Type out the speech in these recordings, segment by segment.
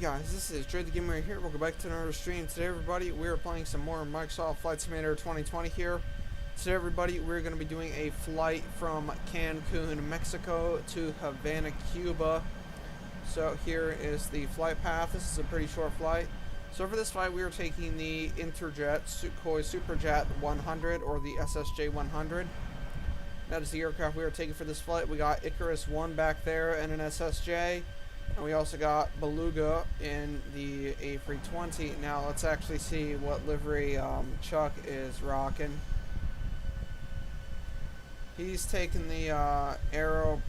guys, this is Trade the Gamer here. Welcome back to another stream. Today everybody, we are playing some more Microsoft Flight Simulator 2020 here. Today everybody, we're going to be doing a flight from Cancun, Mexico to Havana, Cuba. So here is the flight path. This is a pretty short flight. So for this flight, we are taking the Interjet Sukhoi Superjet100 or the SSJ100. That is the aircraft we are taking for this flight. We got Iracus 1 back there and an SSJ. And we also got Beluga in the A320. Now let's actually see what livery Chuck is rocking. He's taking the Aero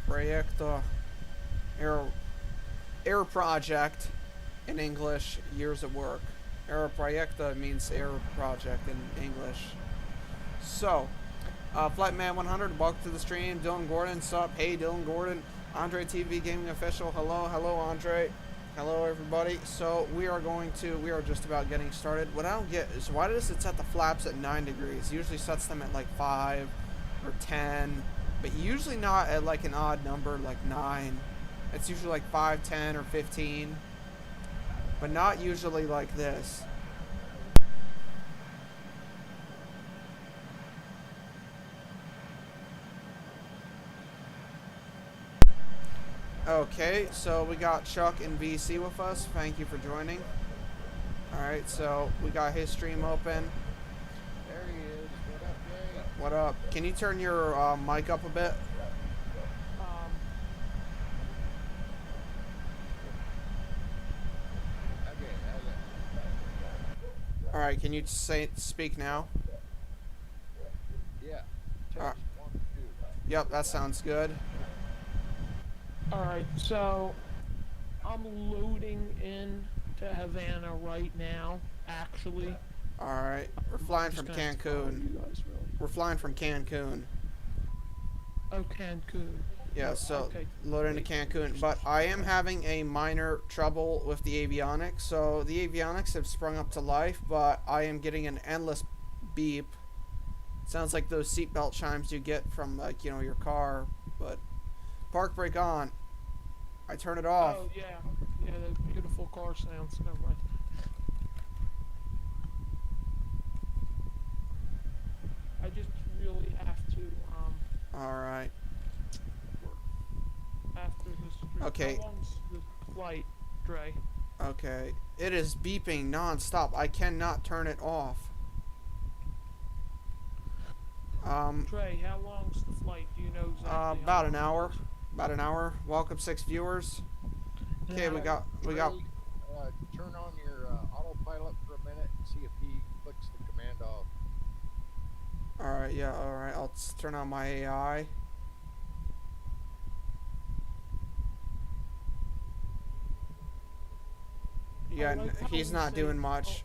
Project in English, years of work. Aero Proyecta means Aero Project in English. So, Flightman100, welcome to the stream. Dylan Gordon, sup? Hey, Dylan Gordon. Andre TV Gaming Official, hello Andre, hello everybody. So we are just about getting started. What I don't get is why does it set the flaps at 9 degrees? It usually sets them at like 5 or 10, but usually not at like an odd number like 9. It's usually like 5, 10, or 15, but not usually like this. Okay, so we got Chuck and VC with us. Thank you for joining. Alright, so we got his stream open. There he is. What up, Jay? What up? Can you turn your mic up a bit? Okay. Alright, can you speak now? Yeah. Test 1, 2. Yep, that sounds good. Alright, so I'm loading in to Havana right now, actually. Alright, we're flying from Cancun. We're flying from Cancun. Oh, Cancun. Yeah, so okay. load into Cancun. But I am having a minor trouble with the avionics. So the avionics have sprung up to life, but I am getting an endless beep. Sounds like those seatbelt chimes you get from, like, you know, your car, but... Park brake on. I turn it off. Oh, yeah. Yeah, the beautiful car sounds. Never mind. I just really have to, Alright. after this. Okay. How long's the flight, Dre? Okay. It is beeping non-stop. I cannot turn it off. Dre, how long's the flight? Do you know exactly? About an hour. About an hour. Welcome 6 viewers. Okay, Yeah. we got. Turn on your autopilot for a minute and see if he clicks the command off. Alright, yeah, alright. I'll turn on my AI. Yeah, he's not doing much.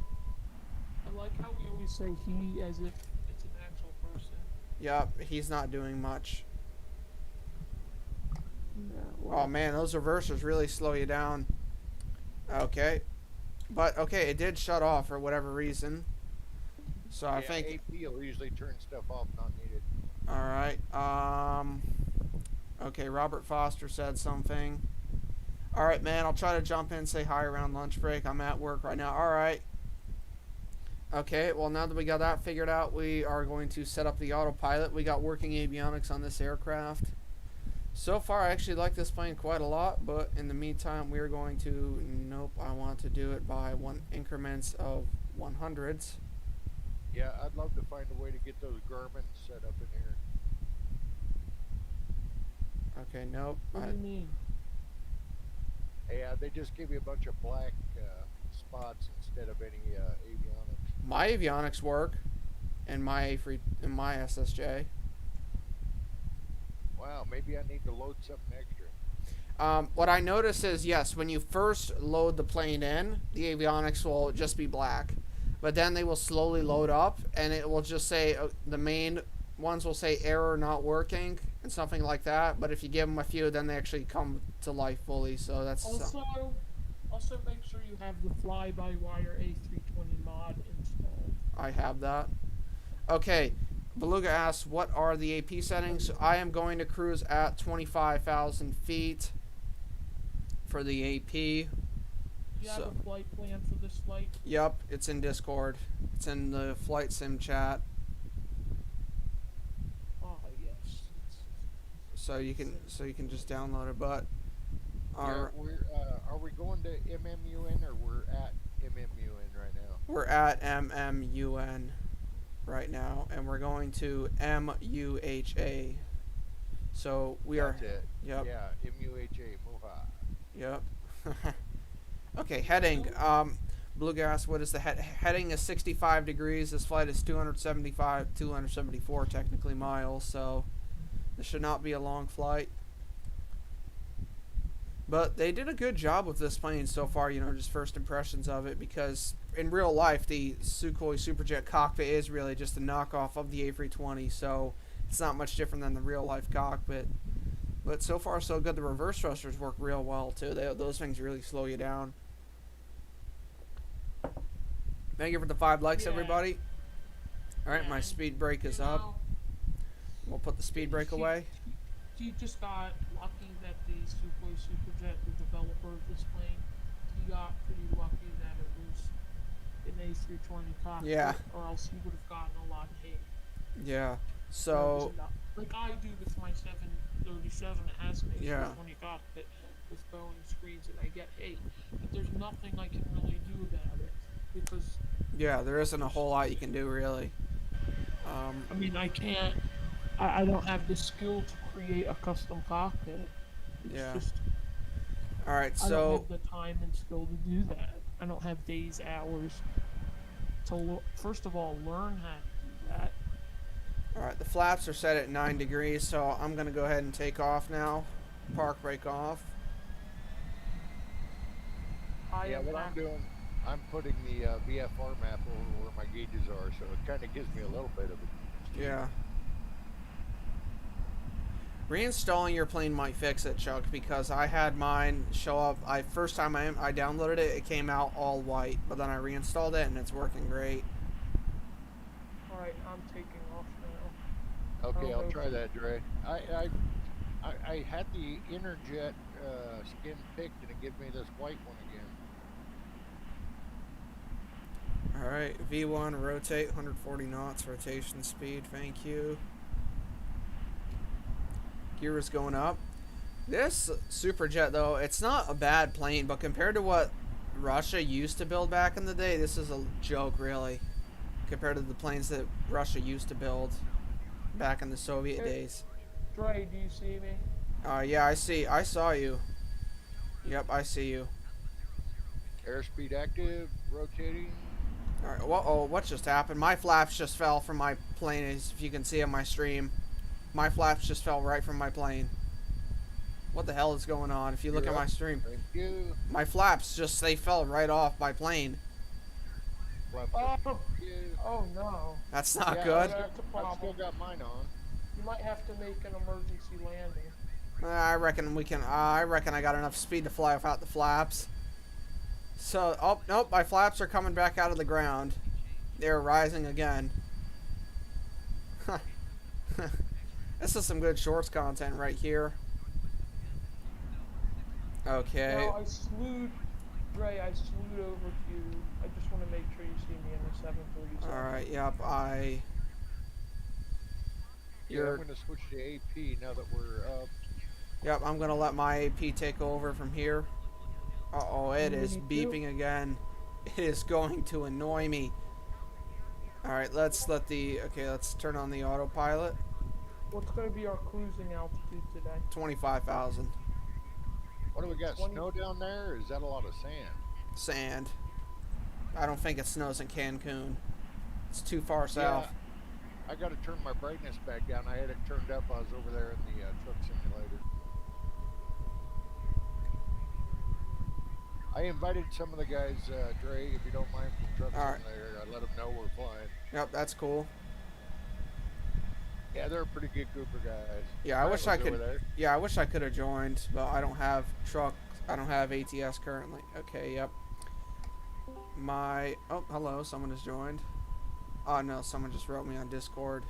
I like how we always say he as if it's an actual person. Yep, he's not doing much. Yeah, well, Oh man, those reversers really slow you down. Okay. But, okay, it did shut off for whatever reason. So I think... AP will usually turn stuff off not needed. Alright, okay, Robert Foster said something. Alright, man, I'll try to jump in and say hi around lunch break. I'm at work right now. Alright. Okay, well, now that we got that figured out, we are going to set up the autopilot. We got working avionics on this aircraft. So far, I actually like this plane quite a lot, but in the meantime, we're going to... Nope, I want to do it by increments of 100s. Yeah, I'd love to find a way to get those garments set up in here. Okay, nope. what do you mean? Yeah, they just give you a bunch of black spots instead of any avionics. My avionics work in my SSJ. Wow, maybe I need to load something extra. What I notice is, yes, when you first load the plane in, the avionics will just be black. But then they will slowly load up, and it will just say, the main ones will say error not working, and something like that. But if you give them a few, then they actually come to life fully, so that's... Also make sure you have the fly-by-wire A320 mod installed. I have that. Okay, Beluga asks, what are the AP settings? I am going to cruise at 25,000 feet for the AP. you have So, a flight plan for this flight? yep, it's in Discord. It's in the flight sim chat. Oh, yes. So you can just download it. But Yeah, our are we going to MMUN or we're at MMUN right now? we're at MMUN right now, and we're going to MUHA. So we That's are. it. Yep. Yeah, MUHA, Moha. Yep. Okay, heading. Blue gas. What is the heading? Is 65 degrees. This flight is 274 technically miles. So this should not be a long flight. But they did a good job with this plane so far. You know, just first impressions of it, because in real life the Sukhoi Superjet cockpit is really just a knockoff of the A320. So it's not much different than the real life cockpit. But so far so good. The reverse thrusters work real well too. Those things really slow you down. Thank you for the 5 likes, Yeah. everybody. Alright, Yeah, my and, speed brake is you up. know, We'll put the speed brake away. He just got lucky that the Sukhoi Superjet, the developer of this plane, he got pretty lucky that it was an A320 cockpit, Yeah. or else he would have gotten a lot of hate. Yeah. Or So, was it not? Like I do with my 737, it has an Yeah. A320 cockpit with Boeing screens, and I get hate. But there's nothing I can really do about it, because yeah, there isn't a whole lot you can do really. I mean, I can't. I don't have the skill to create a custom cockpit. It's Yeah. just Alright, I don't so have the time and skill to do that. I don't have days, hours to first of all learn how to do that. alright, the flaps are set at 9 degrees, so I'm gonna go ahead and take off now. Park brake off. Yeah, what I'm doing, I'm putting the VFR map over where my gauges are, so it kind of gives me a little bit of a... Yeah. Reinstalling your plane might fix it, Chuck, because I had mine show up. First time I downloaded it, it came out all white, but then I reinstalled it and it's working great. All right, I'm taking off now. Okay, Oh, I'll try okay. that, Dre. I had the Interjet skin picked, and it gave me this white one again. All right, V1 rotate 140 knots rotation speed. Thank you. Gear is going up. This Superjet though, it's not a bad plane, but compared to what Russia used to build back in the day, this is a joke really. Compared to the planes that Russia used to build back in the Soviet days. Dre, do you see me? Yeah, I saw you. Yep, I see you. Airspeed active, rotating. Alright, whoa, what just happened? My flaps just fell from my plane, as if you can see on my stream. My flaps just fell right from my plane. What the hell is going on? If you look You're at my up. stream, Thank you. my flaps they fell right off my plane. Flaps Oh, up. Thank you. oh no. That's not Yeah, good. That's a I've problem. still got mine on. You might have to make an emergency landing. I reckon we can. I reckon I got enough speed to fly without the flaps. So, oh nope, my flaps are coming back out of the ground. They're rising again. This is some good shorts content right here. Okay. No, I slewed, Dre, I slewed over to you. I just want to make sure you see me in the 737. Alright, yep, Yeah, I'm going to switch to AP now that we're up. Yep, I'm gonna let my AP take over from here. Uh-oh, it is beeping again. It is going to annoy me. Alright, let's turn on the autopilot. What's going to be our cruising altitude today? 25,000. What do we got? 20. Snow down there? Or is that a lot of sand? Sand. I don't think it snows in Cancun. It's too far south. Yeah, I got to turn my brightness back down. I had it turned up. I was over there in the truck simulator. I invited some of the guys, Dre, if you don't mind, from Truck Simulator. I let them know we're flying. Yep, that's cool. Yeah, they're a pretty good group of guys. Yeah, I wish I could. Over there. Yeah, I wish I could have joined, but I don't have truck. I don't have ATS currently. Okay, yep. Oh, hello, someone has joined. Oh no, someone just wrote me on Discord.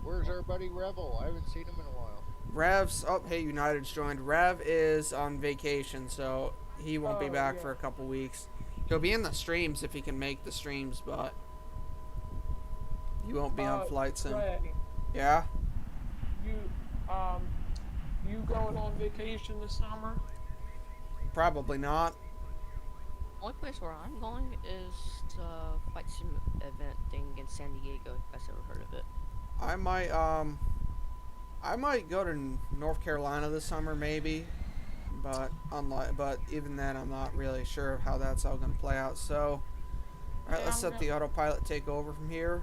Where's our buddy Revel? I haven't seen him in a while. Rev's. Oh, hey, United's joined. Rev is on vacation, so he won't be Oh, back yeah. for a couple weeks. He'll be in the streams if he can make the streams, but he won't be on Flight Sim. Ray, Yeah? you, um, you going on vacation this summer? Probably not. Only place where I'm going is the Flight Sim event thing in San Diego. If you guys ever heard of it? I might go to North Carolina this summer, maybe, but even then, I'm not really sure how that's all going to play out. So, all right, Yeah, let's let the autopilot take over from here.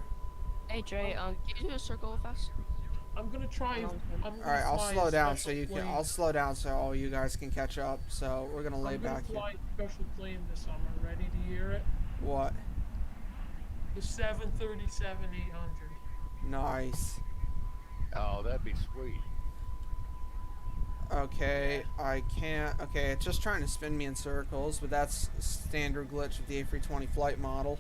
Hey Dre, can you do a circle with us? I'm gonna try. All All right, I'll slow down so you can. I'll slow down so all you guys can catch up. So we're gonna lay back here. I'm gonna fly special plane this summer. Ready to hear it? What? The 737-800. Nice. Oh, that'd be sweet. Okay, I can't. Okay, it's just trying to spin me in circles, but that's standard glitch with the A320 flight model.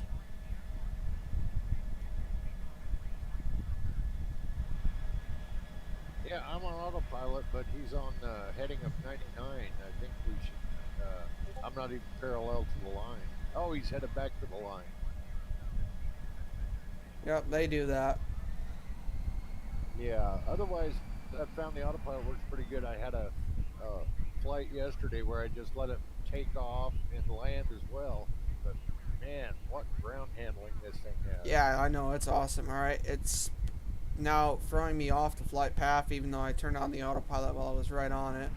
Yeah, I'm on autopilot, but he's on heading of 99. I think we should. I'm not even parallel to the line. Oh, he's headed back to the line. Yep, they do that. Yeah. Otherwise, I found the autopilot works pretty good. I had a flight yesterday where I just let it take off and land as well. But man, what ground handling this thing has. Yeah, I know, it's awesome. All right, it's now throwing me off the flight path, even though I turned on the autopilot while I was right on it.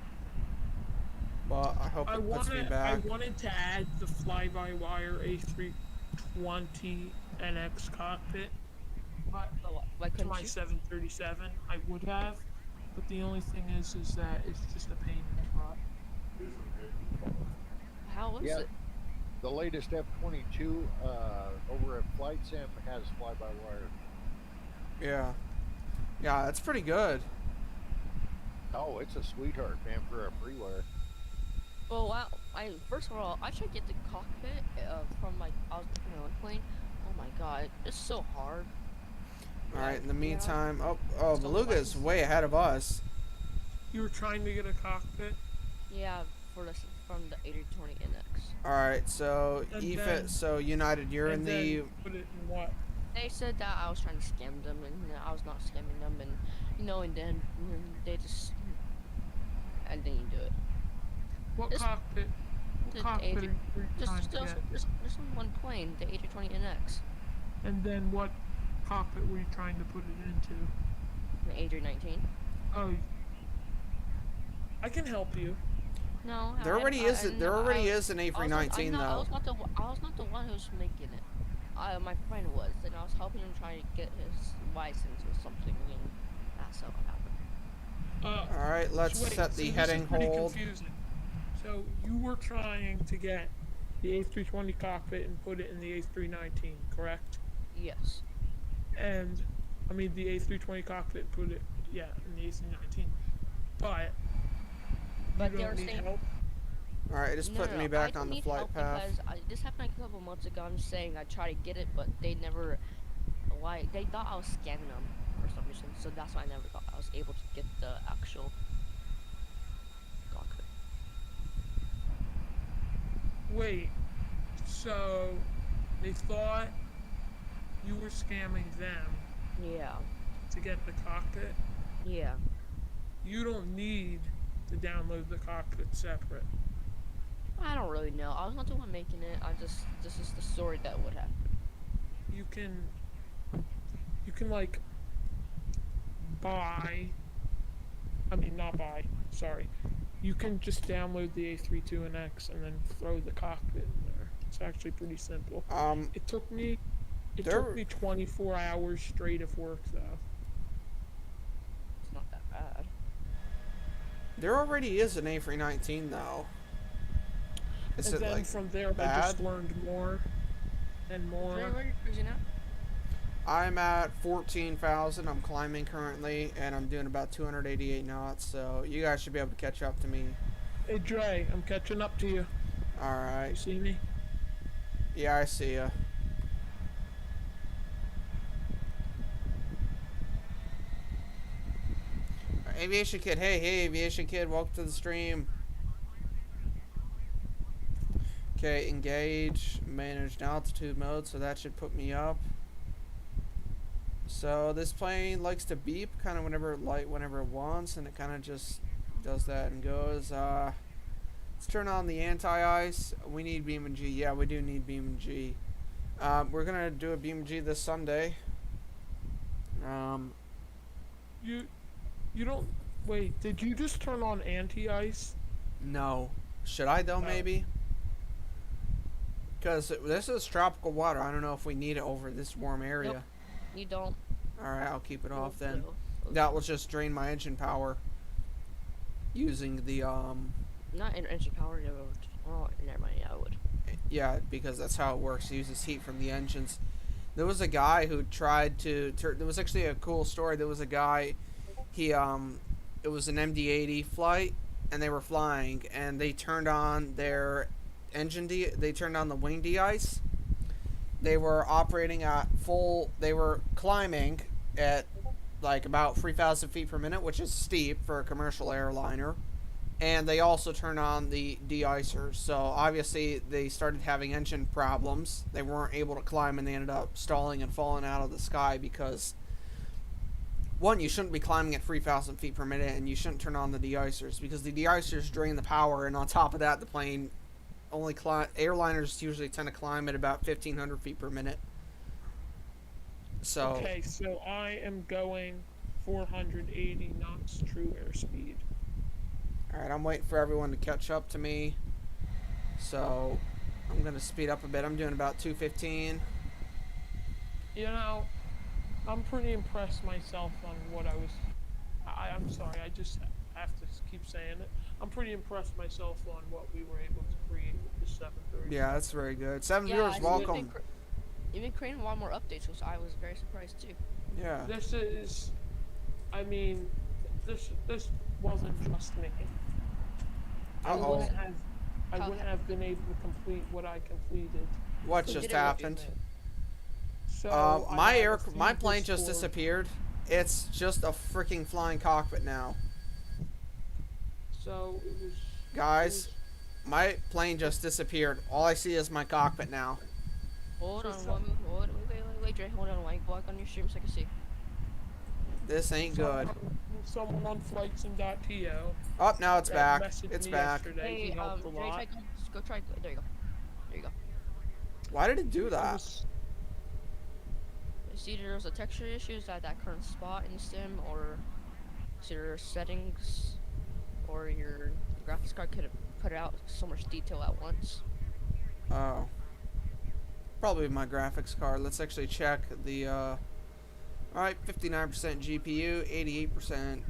But I hope it puts me back. I wanted to add the fly-by-wire A320 NX cockpit, but Why to couldn't my you? 737, I would have. But the only thing is that it's just a pain in the butt. How is Yeah. it? The latest F-22 over at Flight Sim has fly-by-wire. Yeah. Yeah, that's pretty good. Oh, it's a sweetheart, man, for a freeware. Well, wow. First of all, I tried to get the cockpit from I was looking at a plane. Oh my god, it's so hard. All right, in the Yeah. meantime, oh, So Beluga is way ahead of us. You were trying to get a cockpit? Yeah, from the A320 NX. All right, so And then- United, you're in and the. then put it in what? They said that I was trying to scam them, and I was not scamming them, and then they just and then you do it. What This- cockpit? What the cockpit A3 are you trying to get? There's one plane, the A320 NX, And then what cockpit were you trying to put it into? the A319. Oh, I can help you. No, There already is an A319 I though. was not the one who was making it. My friend was, and I was helping him try to get his license or something, and that's how it happened. All right, let's Wait, set the so heading this is pretty hold. confusing. So you were trying to get the A320 cockpit and put it in the A319, correct? Yes. And I mean the A320 cockpit, put it, yeah, in the A319. But But you they don't were need saying help. All right, it's putting me back I on the need flight help path. because this happened like a couple months ago. I'm just saying I tried to get it, but they never, like, they thought I was scamming them for some reason. So that's why I never thought I was able to get the actual cockpit. Wait, so they thought you were scamming them Yeah. to get the cockpit? Yeah. You don't need to download the cockpit separate. I don't really know. I was not the one making it. This is the story that would happen. You can like buy, I mean not buy, sorry. You can just download the A32NX and then throw the cockpit in there. It's actually pretty simple. It took me 24 hours straight of work though. It's not that bad. There already is an A319 though. Is And it then like from there I bad? just learned more and more. Where are you cruising at? I'm at 14,000. I'm climbing currently, and I'm doing about 288 knots. So you guys should be able to catch up to me. Hey Dre, I'm catching up to you. All right. You see me? Yeah, I see ya. Aviation Kid, hey Aviation Kid, welcome to the stream. Okay, engage, managed altitude mode, so that should put me up. So this plane likes to beep kind of whenever it wants, and it kind of just does that and goes. Let's turn on the anti-ice. We need beam and G. Yeah, we do need beam and G. We're gonna do a beam and G this Sunday. You don't wait. Did you just turn on anti-ice? No. Should I though? Maybe. Because this is tropical water. I don't know if we need it over this warm area. Nope. You don't. Alright, I'll keep it off then. No. That will just drain my engine power. Using the, Not engine power, oh, never mind, yeah, I would. Yeah, because that's how it works. It uses heat from the engines. There was a guy who tried to... There was actually a cool story. There was a guy, it was an MD-80 flight, and they were flying, and they turned on their engine, they turned on the wing de-ice. They were operating at full, they were climbing at like about 3,000 feet per minute, which is steep for a commercial airliner. And they also turned on the de-icers. So obviously they started having engine problems. They weren't able to climb, and they ended up stalling and falling out of the sky because, one, you shouldn't be climbing at 3,000 feet per minute, and you shouldn't turn on the de-icers because the de-icers drain the power, and on top of that, the plane only airliners usually tend to climb at about 1,500 feet per minute. So okay, so I am going 480 knots true airspeed. Alright, I'm waiting for everyone to catch up to me. So I'm gonna speed up a bit. I'm doing about 215. You know, I'm pretty impressed myself on what I was. I'm sorry, I just have to keep saying it. I'm pretty impressed myself on what we were able to create with the 730. Yeah, that's very good. 7 Yeah, viewers, welcome. You've been creating a lot more updates, so I was very surprised too. Yeah. This is, I mean, this wasn't just me. I wouldn't have been able to complete what I completed. What You just did it with- happened? So My plane just disappeared. It's just a freaking flying cockpit now. So it was. Guys, my plane just disappeared. All I see is my cockpit now. Hold on, So- wait, Dre, hold on, wait, walk on your stream so I can see. This ain't good. Someone on flightsim.to. Oh, now it's back. messaged It's me back. yesterday. Hey, He helped a Dre, lot. go try, there you go. There you go. Why did it do that? See, there's a texture issues at that current spot in the sim, or it's your settings, or your graphics card could have put out so much detail at once. Oh. Probably my graphics card. Let's actually check the, alright, 59% GPU, 88%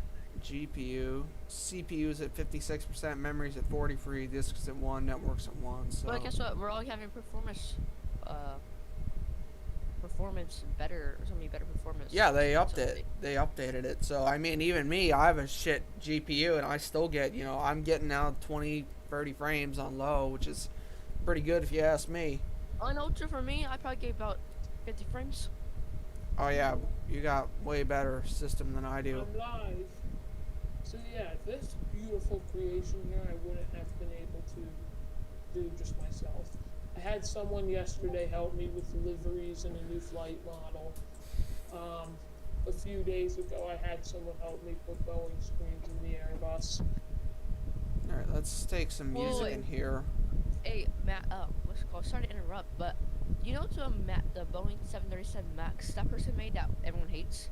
GPU, CPU's at 56%, memory's at 43, disks at 1, networks at 1, so... But guess what? We're all having performance better, or something better performance. Yeah, they updated it. So, I mean, even me, I have a shit GPU, and I still get, you know, I'm getting now 20, 30 frames on low, which is pretty good if you ask me. On Ultra for me, I probably get about 50 frames. Oh, yeah, you got way better system than I do. I'm live. So yeah, this beautiful creation here, I wouldn't have been able to do just myself. I had someone yesterday help me with liveries and a new flight model. A few days ago, I had someone help me put Boeing screens in the Airbus. Alright, let's take some music in here. Hey, Matt, what's it called? Sorry to interrupt, but you know the Boeing 737 MAX that person made that everyone hates?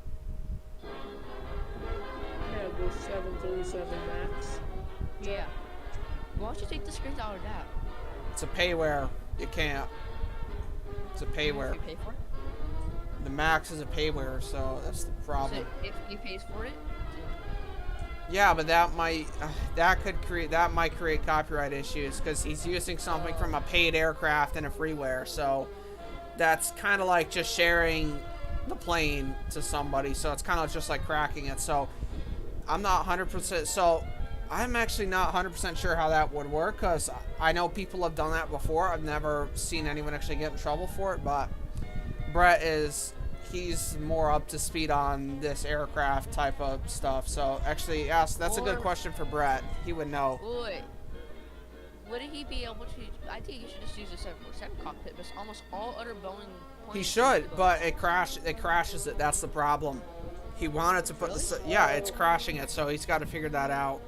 Yeah, the 737 MAX. Yeah. Why don't you take the screens out of that? It's a payware. You can't. It's a If payware. you pay for it? The Max is a payware, so that's the problem. So if he pays for it? Yeah, but that might create copyright issues because he's using something from a paid aircraft and a freeware. So that's kind of like just sharing the plane to somebody. So it's kind of just like cracking it. So I'm not 100%. So I'm actually not 100% sure how that would work because I know people have done that before. I've never seen anyone actually get in trouble for it. But Brett he's more up to speed on this aircraft type of stuff. So actually, that's a good question for Brett. He would know. Boy. Wouldn't he be able to? I think he should just use the 747 cockpit, because almost all other Boeing planes. He should, but it crashes it. That's the problem. He wanted to put the yeah, it's crashing it, so he's got to figure that out.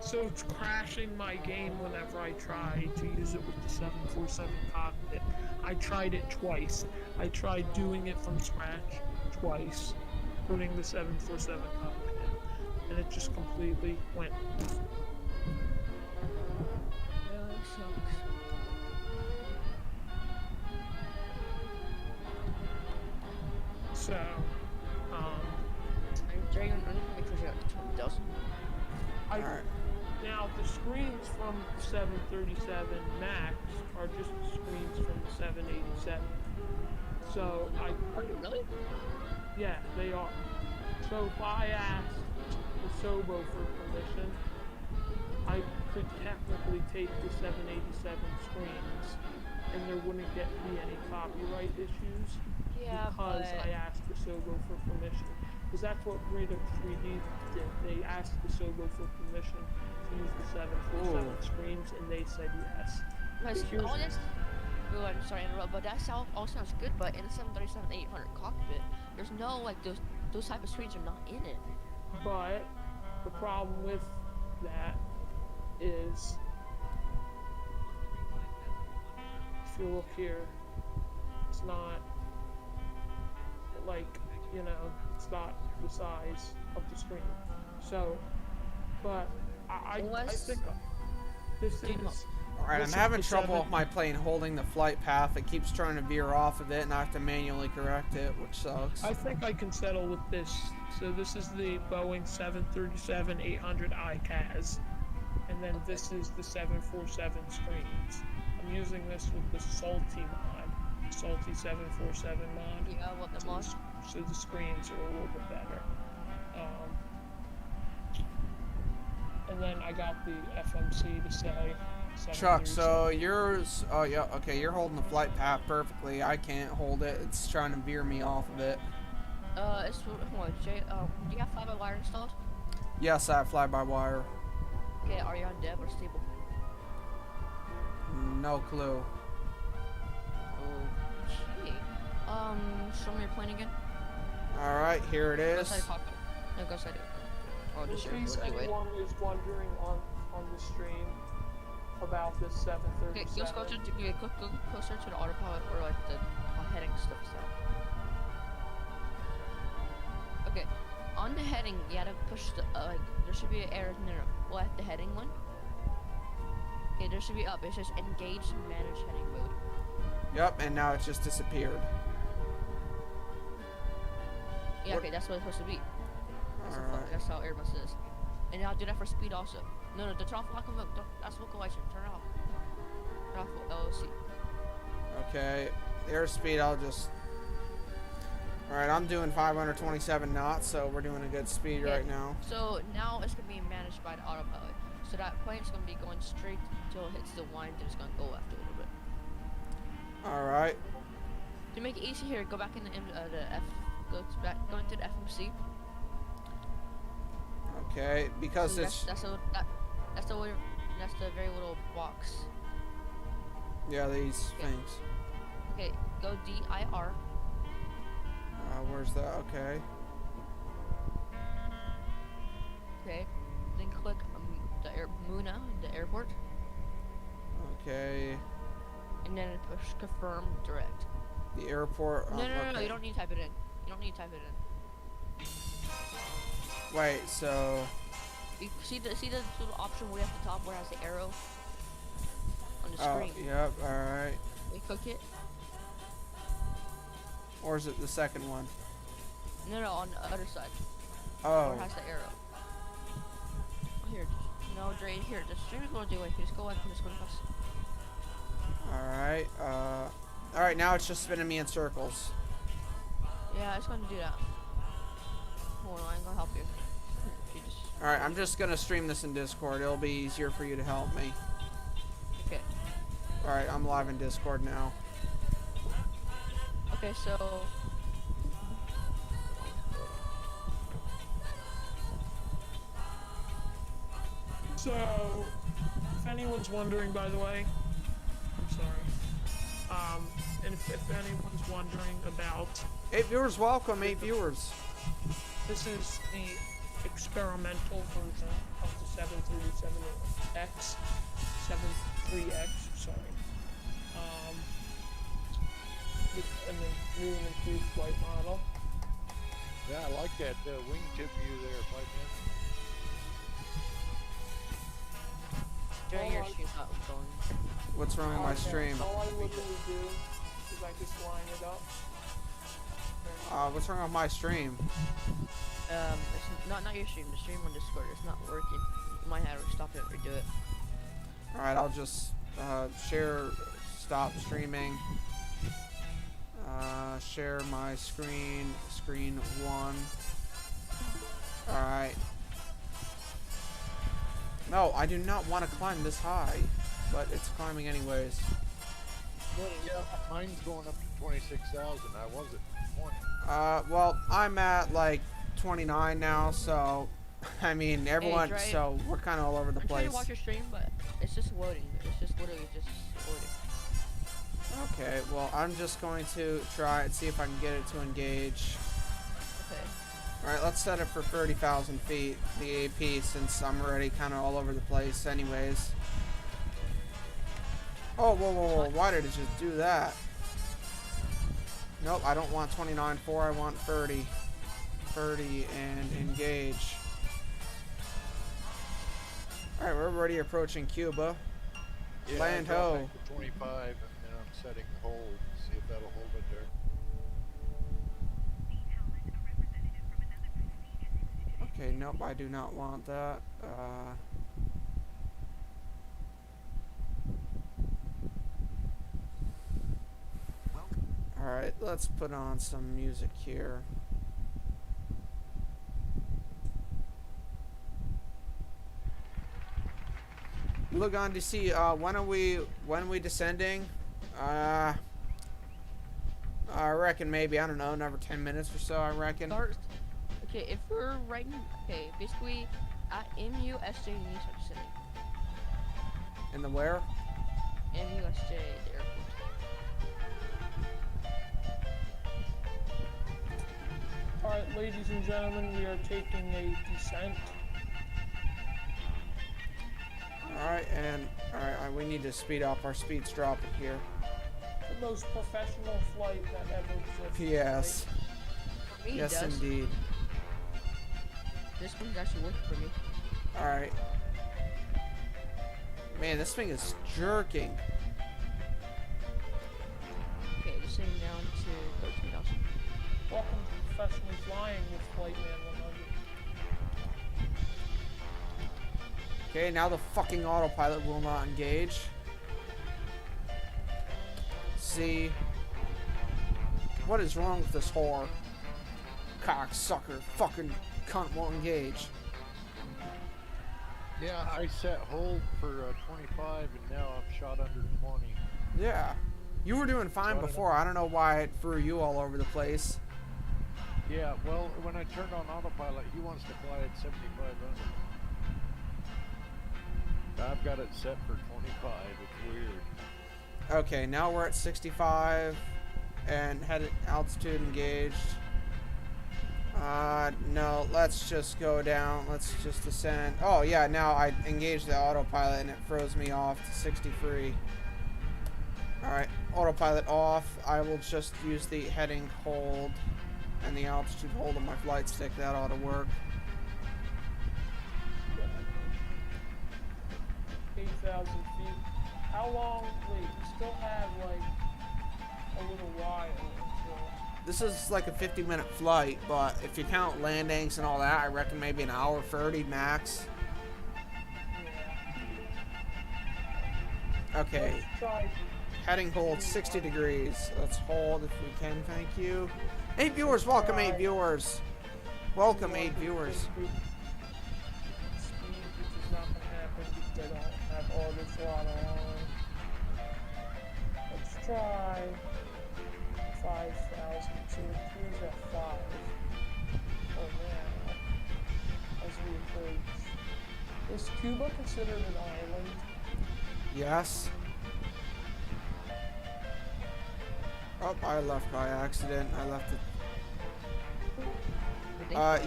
So it's crashing my game whenever I try to use it with the 747 cockpit. I tried it twice. I tried doing it from scratch twice, putting the 747 cockpit, and it just completely went. Yeah, that sucks. So, I'm going to make sure it does. Alright. Now the screens from the 737 MAX are just the screens from the 787. So Are you really? yeah, they are. So if I asked the Sobo for permission, I could technically take the 787 screens, and there wouldn't be any copyright issues. Yeah, Because but I asked the Sobo for permission. Because that's what Redux 3D did. They asked the Sobo for permission to use the 747 screens, and they said yes. because Here's- all this. Oh, I'm sorry to interrupt, but that all sounds good. But in the 737-800 cockpit, there's no like those type of screens are not in it. But the problem with that is, if you look here, it's not like, you know, it's not the size of the screen. So, but I think this is. Alright, I'm this is having the trouble 7 with my plane holding the flight path. It keeps trying to veer off of it, and I have to manually correct it, which sucks. I think I can settle with this. So this is the Boeing 737-800 ICAS, and then this is the 747 screens. I'm using this with the Salty mod, Salty 747 mod. Yeah, what the mod? So the screens are a little bit better. And then I got the FMC to say. Chuck, so yours, oh yeah, okay, you're holding the flight path perfectly. I can't hold it. It's trying to veer me off of it. It's what, Jay, do you have fly-by-wire installed? Yes, I have fly-by-wire. Okay, are you on dev or stable? No clue. Okay. Show me your plane again. Alright, here it Go is. inside the cockpit. No, go inside it. Oh, In just your case wait. anyone is wondering on the stream about this 737. Okay, just go closer to the autopilot or like the heading stuff. Okay, on the heading, you gotta push the like. There should be an arrow in there. Well, at the heading one. Okay, there should be up. It says engage manage heading mode. Yep, and now it's just disappeared. Yeah, What- okay, that's what it's supposed to be. Alright. That's how Airbus is. And I'll do that for speed also. No, the turn off lock and look. That's localizer. Turn it off. Turn off LOC. Okay, airspeed, I'll just... Alright, I'm doing 527 knots, so we're doing a good speed Okay. right now. So now it's gonna be managed by the autopilot. So that plane's gonna be going straight until it hits the wind, and it's gonna go left a little bit. Alright. To make it easy here, go back in go into the FMC. Okay, because So it's... that's the very little box. Yeah, these Okay. things. Okay, go DIR. Where's that? Okay. Okay, then click Muna, the airport, Okay. and then push confirm direct. The airport... No, okay. you don't need to type it in. You don't need to type it in. Wait, so... You see the little option way at the top where it has the arrow on the Oh, screen. yep, alright. You click it. Or is it the second one? No, on the other side. Where Oh. it has the arrow. Here, no, Dre, here. The stream is gonna do it. Just go ahead and just go across. Alright, alright, now it's just spinning me in circles. Yeah, it's gonna do that. Hold on, I'm gonna help you. You just Alright, I'm just gonna stream this in Discord. It'll be easier for you to help me. okay. Alright, I'm live in Discord now. Okay, so if anyone's wondering, by the way, I'm sorry. And if anyone's wondering about... 8 viewers, welcome, 8 viewers. This is the experimental version of the 737X, 73X, sorry. And the new and improved flight model. Yeah, I like that wingtip view there, Flightman. Jerry, your shoe's not going. What's wrong with my stream? All I literally do is I just line it up. What's wrong with my stream? It's not your stream. The stream on Discord. It's not working. You might have to stop it and redo it. Alright, I'll just share, stop streaming. Share my screen 1. Alright. No, I do not want to climb this high, but it's climbing anyways. Yeah, mine's going up to 26,000. I was at 20. Well, I'm at like 29 now, so I mean everyone. Hey, so we're kind of all over the I'm place. trying to watch your stream, but it's just loading. It's just literally just loading. Okay, well I'm just going to try and see if I can get it to engage. Okay. Alright, let's set it for 30,000 feet, the AP, since I'm already kind of all over the place anyways. Oh, whoa, whoa, whoa, why did it just do that? Nope, I don't want 29.4, I want 30. 30 and engage. Alright, we're already approaching Cuba. Yeah, Land I dropped ho. back to 25, and then I'm setting hold. See if that'll hold it there. Okay, nope, I do not want that. Alright, let's put on some music here. Look on to see when are we descending? I reckon maybe, I don't know, another 10 minutes or so, I reckon. Okay, if we're right, okay, basically at MUSJ you start descending. In the where? MUSJ, the airport. Alright, ladies and gentlemen, we are taking a descent. Alright, and we need to speed up. Our speed's dropping here. The most professional flight that ever existed. Yes. For me, Yes, it does. indeed. This one's actually working for me. Alright. Man, this thing is jerking. Okay, descending down to 13,000. Welcome to professionally flying with Flightman100. Okay, now the fucking autopilot will not engage. See? What is wrong with this whore? Cocksucker. Fucking cunt won't engage. Yeah, I set hold for 25, and now I'm shot under 20. Yeah. You were doing fine before. I don't know why it threw you all over the place. Yeah, well, when I turned on autopilot, he wants to fly at 7,500. I've got it set for 25. It's weird. Okay, now we're at 65 and headed altitude engaged. No, let's just go down. Let's just descend. Oh, yeah, now I engaged the autopilot and it froze me off to 63. Alright, autopilot off. I will just use the heading hold and the altitude hold on my flight stick. That ought to work. 8,000 feet. How long? Wait, we still have like a little while until. This is like a 50-minute flight, but if you count landings and all that, I reckon maybe an hour 30 max. Yeah. Okay, Let's try. heading hold 60 degrees. Let's hold if we can, thank you. 8 viewers, welcome 8 viewers. Welcome 8 viewers. Speed, which is not gonna happen because they don't have auto throttle on. Let's try 5,000. So cruise at 5. Oh man, as we approach. Is Cuba considered an island? Yes. Oh, I left by accident. I left it.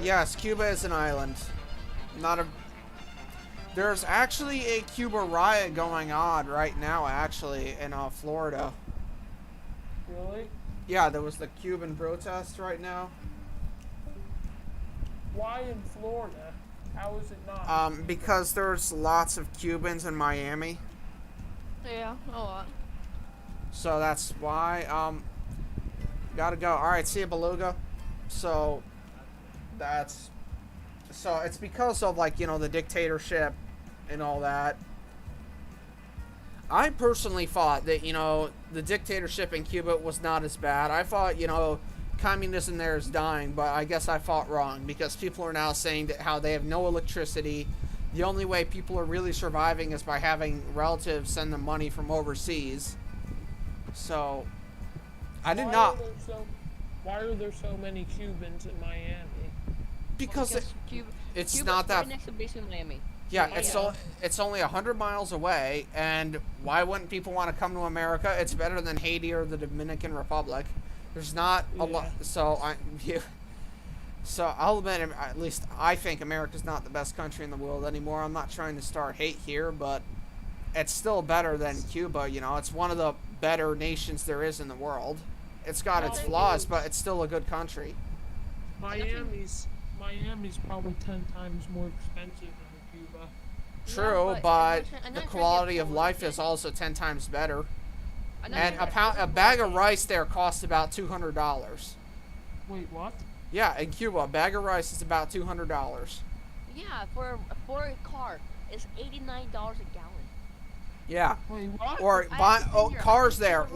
Yes, Cuba is an island. Not a... There's actually a Cuba riot going on right now, actually, in Florida. Really? Yeah, there was the Cuban protest right now. Why in Florida? How is it not? Because there's lots of Cubans in Miami. Yeah, a lot. So that's why, gotta go. Alright, see you, Beluga. So, it's because of, like, you know, the dictatorship and all that. I personally thought that, you know, the dictatorship in Cuba was not as bad. I thought, you know, communism there is dying, but I guess I thought wrong, because people are now saying that how they have no electricity. The only way people are really surviving is by having relatives send them money from overseas. So, I did not... Why are there so many Cubans in Miami? Because Cuba's not that... right next to basically Miami. Yeah, it's only 100 miles away, and why wouldn't people want to come to America? It's better than Haiti or the Dominican Republic. There's not a lot, so I'll admit, at least I think America's not the best country in the world anymore. I'm not trying to start hate here, but it's still better than Cuba, you know. It's one of the better nations there is in the world. It's got its flaws, but it's still a good country. Miami's probably 10 times more expensive than Cuba. True, but the quality of life is also 10 times better. And a bag of rice there costs about $200. Wait, what? Yeah, in Cuba, a bag of rice is about $200. Yeah, for a car, it's $89 a gallon. Yeah. Wait, what? Or cars there,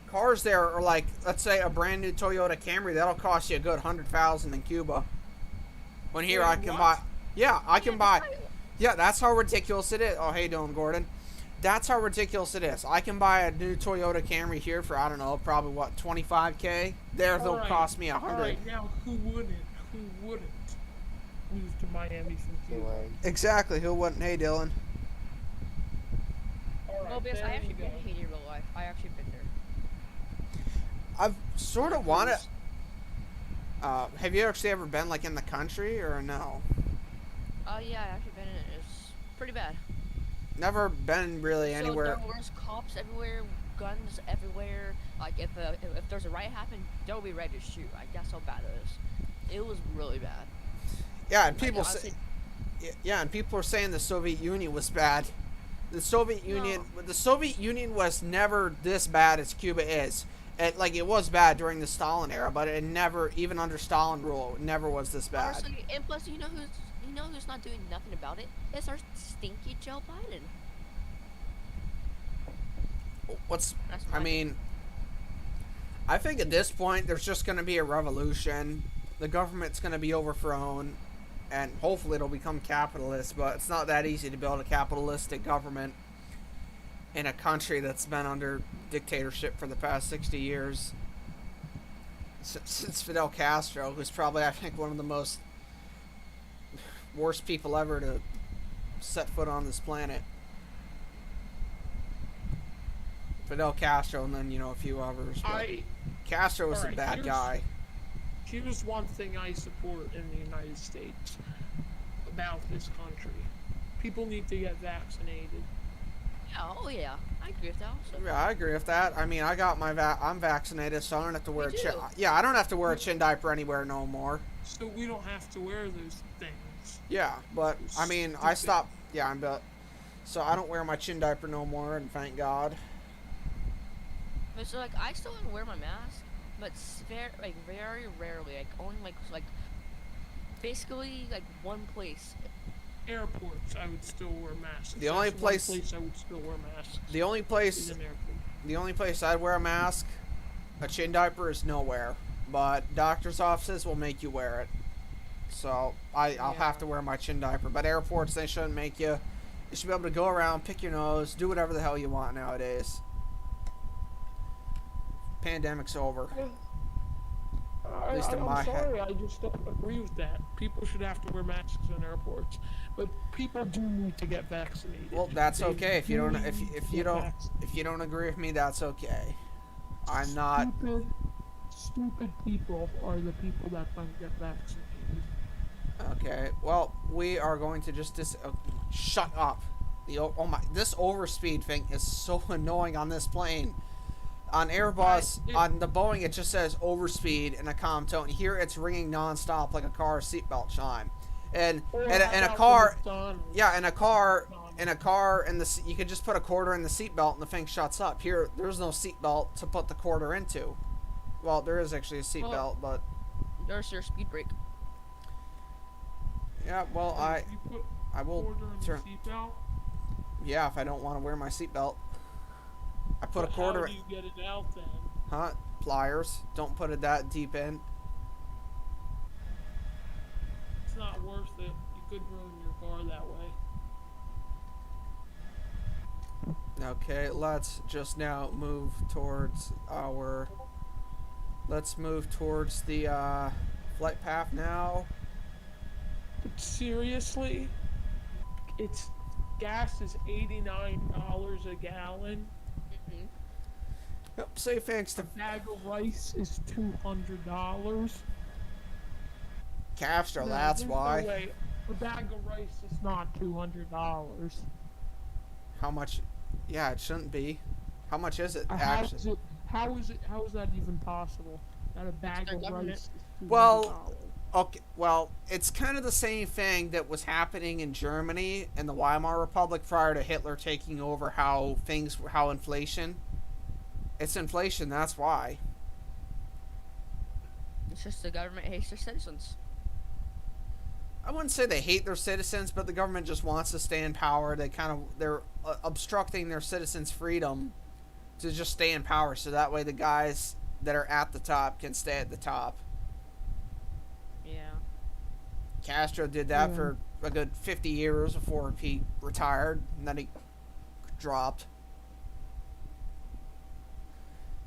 cars there are like, let's say a brand new Toyota Camry, that'll cost you a good $100,000 in Cuba. When here I can buy, yeah, that's how ridiculous it is. Oh, hey, doing, Gordon? That's how ridiculous it is. I can buy a new Toyota Camry here for, I don't know, probably what, $25K. There, they'll cost me $100. All right, now who wouldn't move to Miami from Cuba? Exactly, who wouldn't? Hey, Dylan. Well, because I actually been to Haiti in real life. I actually been there. I've sort of wanted. Have you actually ever been like in the country or no? Oh yeah, I actually been in it. It's pretty bad. Never been really anywhere. So there was cops everywhere, guns everywhere. Like if there's a riot happen, they'll be ready to shoot. Like that's how bad it is. It was really bad. Yeah, and people say. Yeah, and people are saying the Soviet Union was bad. The Soviet Union was never this bad as Cuba is. It was bad during the Stalin era, but it never, even under Stalin rule, it never was this bad. Honestly, and plus, you know who's not doing nothing about it? It's our stinky Joe Biden. I think at this point there's just going to be a revolution. The government's going to be overthrown, and hopefully it'll become capitalist. But it's not that easy to build a capitalistic government in a country that's been under dictatorship for the past 60 years. Since Fidel Castro, who's probably, I think, one of the most worst people ever to set foot on this planet. Fidel Castro, and then, a few others. Castro was a bad guy. Here's one thing I support in the United States about this country. People need to get vaccinated. Oh yeah, I agree with that also. Yeah, I agree with that. I mean, I got I'm vaccinated, so I don't have to wear I don't have to wear a chin diaper anywhere no more. So we don't have to wear those things. Yeah, but I mean, I stopped. Yeah, so I don't wear my chin diaper no more, and thank God. But so I still have to wear my mask, but very rarely, only basically one place. Airports, I would still wear masks. The only place I would still wear masks. The only place I'd wear a mask, a chin diaper, is nowhere. But doctor's offices will make you wear it. So I'll have to wear my chin diaper. But airports, they shouldn't make you. You should be able to go around, pick your nose, do whatever the hell you want nowadays. Pandemic's over. At least in my I'm head. sorry, I just don't agree with that. People should have to wear masks in airports, but people do need to get vaccinated. Well, that's They okay. If you don't, do if need to you get don't, vaccinated. if you don't agree with me, that's okay. I'm not. Stupid people are the people that don't get vaccinated. Okay. Well, we are going to just shut up. Oh my! This overspeed thing is so annoying on this plane. On Airbus, on the Boeing, it just says overspeed in a calm tone. Here, it's ringing nonstop like a car seatbelt chime. And in a car, yeah, in a car, and you could just put a quarter in the seatbelt and the thing shuts up. Here, there's no seatbelt to put the quarter into. Well, there is actually a seatbelt, but there's your speed brake. Yeah, well, I will turn. Seatbelt? Yeah, if I don't want to wear my seatbelt, I put a quarter. How do you get it out then? Huh? Pliers. Don't put it that deep in. It's not worth it. You could ruin your car that way. Okay, let's just now move towards our. Let's move towards the flight path now. But seriously, gas is $89 a gallon. Yep, say thanks to. A bag of rice is $200. Castro, No, that's there's why. No way. A bag of rice is not $200. How much? Yeah, it shouldn't be. How much is it actually? How is that even possible? That a bag of rice is $200? Well, okay. Well, it's kind of the same thing that was happening in Germany and the Weimar Republic prior to Hitler taking over. How inflation. It's inflation. That's why. It's just the government hates their citizens. I wouldn't say they hate their citizens, but the government just wants to stay in power. They're obstructing their citizens' freedom to just stay in power, so that way the guys that are at the top can stay at the top. Yeah. Castro did that for a good 50 years before he retired, and then he dropped.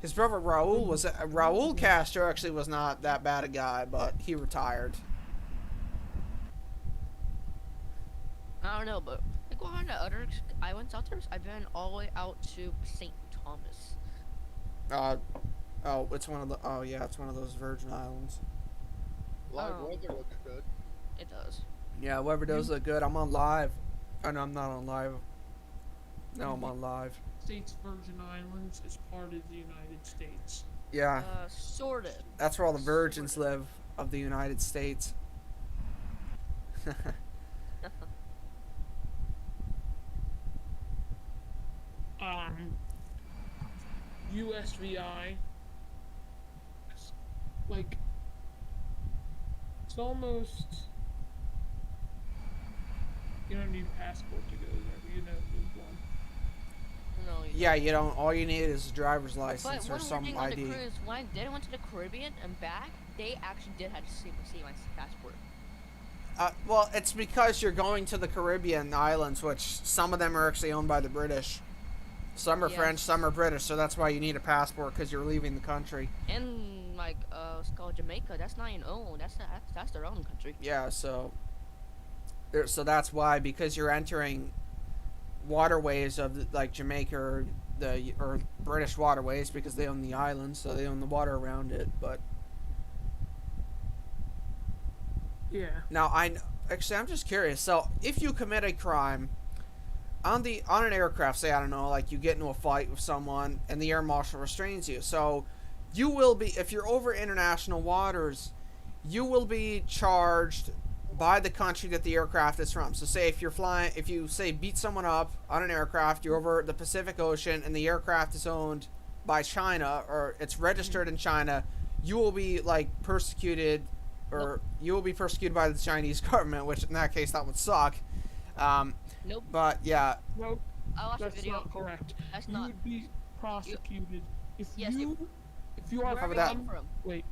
His brother Raul Castro actually was not that bad a guy, but he retired. I don't know, but like going on to other islands out there, I've been all the way out to St. Thomas. It's one of the. Oh yeah, it's one of those Virgin Islands. Live weather looks good. It does. Yeah, weather does look good. I'm on live. Oh no, I'm not on live. No, I'm on live. States Virgin Islands is part of the United States. Yeah. Sort of. That's where all the virgins live of the United States. USVI. Like, it's almost. You don't need a passport to go there. You don't need one. No, Yeah, you don't. All you need is a driver's but license or when some we were on ID. the cruise, when I did went to the Caribbean and back, they actually did have to see my passport. Well, it's because you're going to the Caribbean islands, which some of them are actually owned by the British. Some are French, some are British, so that's why you need a passport, because you're leaving the country. And like it's called Jamaica. That's not even owned. That's their own country. Yeah, so that's why, because you're entering waterways of like Jamaica or British waterways, because they own the island, so they own the water around it. But yeah. now I'm just curious. So if you commit a crime on an aircraft, say, I don't know, like you get into a fight with someone and the air marshal restrains you, so you will be, if you're over international waters, you will be charged by the country that the aircraft is from. So say if you beat someone up on an aircraft, you're over the Pacific Ocean and the aircraft is owned by China or it's registered in China, you will be like persecuted, or you will be persecuted by the Chinese government, which in that case that would suck. Nope. But yeah. Nope. I watched a That's video. not correct. That's you not. would be prosecuted if Yes, you are Wherever that- you came from. wait.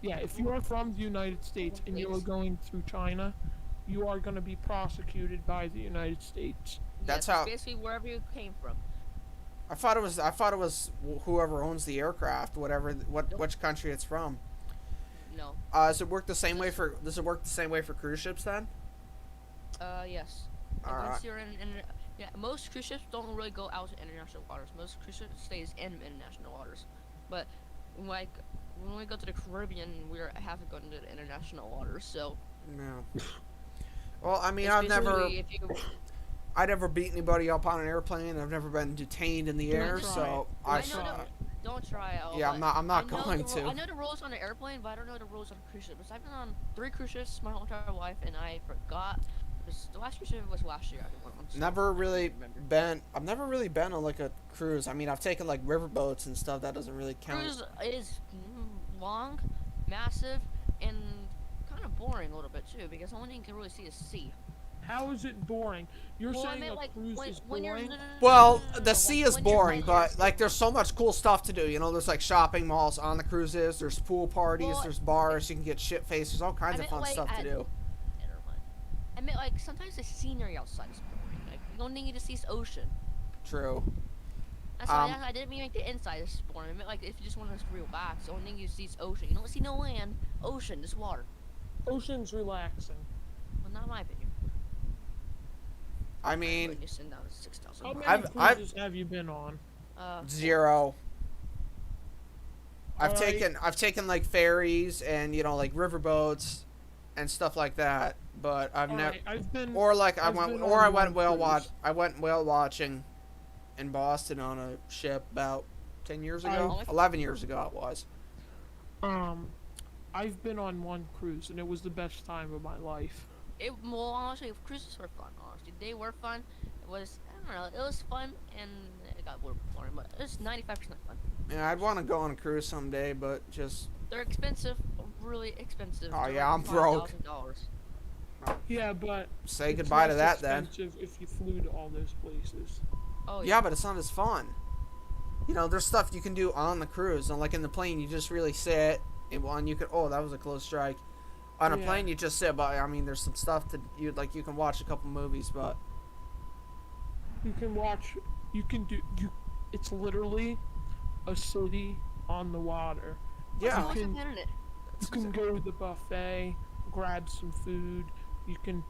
Yeah, if you are from the United States and you are going through China, you are going to be prosecuted by the United States. That's Yes, how- basically wherever you came from. I thought it was whoever owns the aircraft, which country it's from. No. Does it work the same way for? Does it work the same way for cruise ships then? Yes. All Once right. you're in, yeah, most cruise ships don't really go out to international waters. Most cruise ships stays in international waters. But like when we go to the Caribbean, we have to go into the international waters. So Yeah. Well, I mean, it's basically if you I never beat anybody up on an airplane. I've never been detained in the Don't air, try so it. I Don't try it. don't try it. yeah, I'm not going to. I know the rules on the airplane, but I don't know the rules on the cruise ship. Because I've been on 3 cruise ships my whole entire life, and I forgot. Because the last cruise ship was last year. I went on. So Never really I don't remember. been. I've never really been on like a cruise. I mean, I've taken like river boats and stuff. That doesn't really count. Cruise is long, massive, and kind of boring a little bit too. Because the only thing you can really see is sea. How is it boring? You're Well, I saying meant a like cruise is boring? Well, no, the sea like, is when you're boring, on but your- like there's so much cool stuff to do. You know, there's like shopping malls on the cruises. There's pool parties. Well, There's bars. You can get shit faced. There's all kinds of meant, fun like, stuff to do. Never mind. I meant like sometimes the scenery outside is boring. Like the only thing you to see is ocean. True. That's why I didn't mean like the inside is boring. I meant like if you just want to relax, the only thing you see is ocean. You don't see no land, ocean, just water. Ocean's relaxing. Well, not in my opinion. I mean, When you send down 6,000. How many I've- cruises have you been on? 0. Alright. I've taken like ferries and like riverboats and stuff like that, but I've never Alright, I've been. or like I've been or I on went one whale I went whale watching in Boston on a ship about 10 years ago, 11 years ago it was. I've been on one cruise and it was the best time of my life. Well, honestly, cruises were fun. Honestly, they were fun. It was, I don't know, it was fun, and it got a little boring, but it was 95% fun. Yeah, I'd want to go on a cruise someday, but just They're expensive, really expensive. Oh, They're yeah, like I'm broke. $5,000. Yeah, but say it's goodbye to less that then. expensive if you flew to all those places. Oh Yeah, but it's not as fun. There's stuff you can do on the cruise, and like in the plane, you just really sit. And you could. Oh, that was a close strike. On a Yeah. plane, you just sit. But I mean, there's some stuff that you can watch a couple movies, but You can watch. You can do. It's literally a city on the water. yeah, What's You can- the internet? You can go to the buffet, grab some food. You can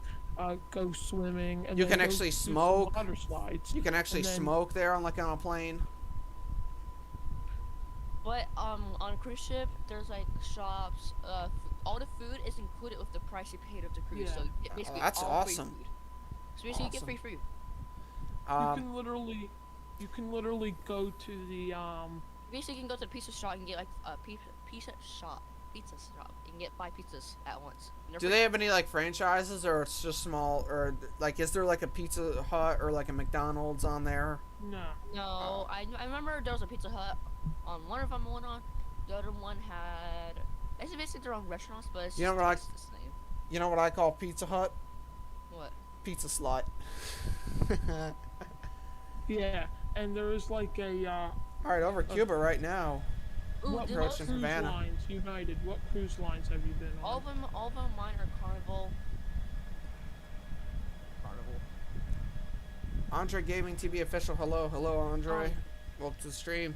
go swimming, and You then can go actually do some smoke. water slides. you can actually And then- smoke there on a plane. But on a cruise ship, there's like shops. All the food is included with the price you paid of the cruise. Yeah. So you get basically that's all free awesome. food. So basically, you get Awesome. free food. You can literally go to the Basically, you can go to the pizza shop and get like a pizza shop. You can get 5 pizzas at once. And they're Do free. they have any like franchises, or it's just small, or like is there like a Pizza Hut or like a McDonald's on there? no. No, I remember there was a Pizza Hut on one of them I went on. The other one had. It's basically their own restaurants, but it's You know just what I- twice the name. You know what I call Pizza Hut? What? Pizza slut. Yeah, and there is like a All right, over Cuba right now. Ooh, what did approaching cruise Havana. lines? United. What cruise lines have you been on? all of them mine are Carnival. Carnival. Andre Gaming TV official. Hello, Andre. Welcome to the stream.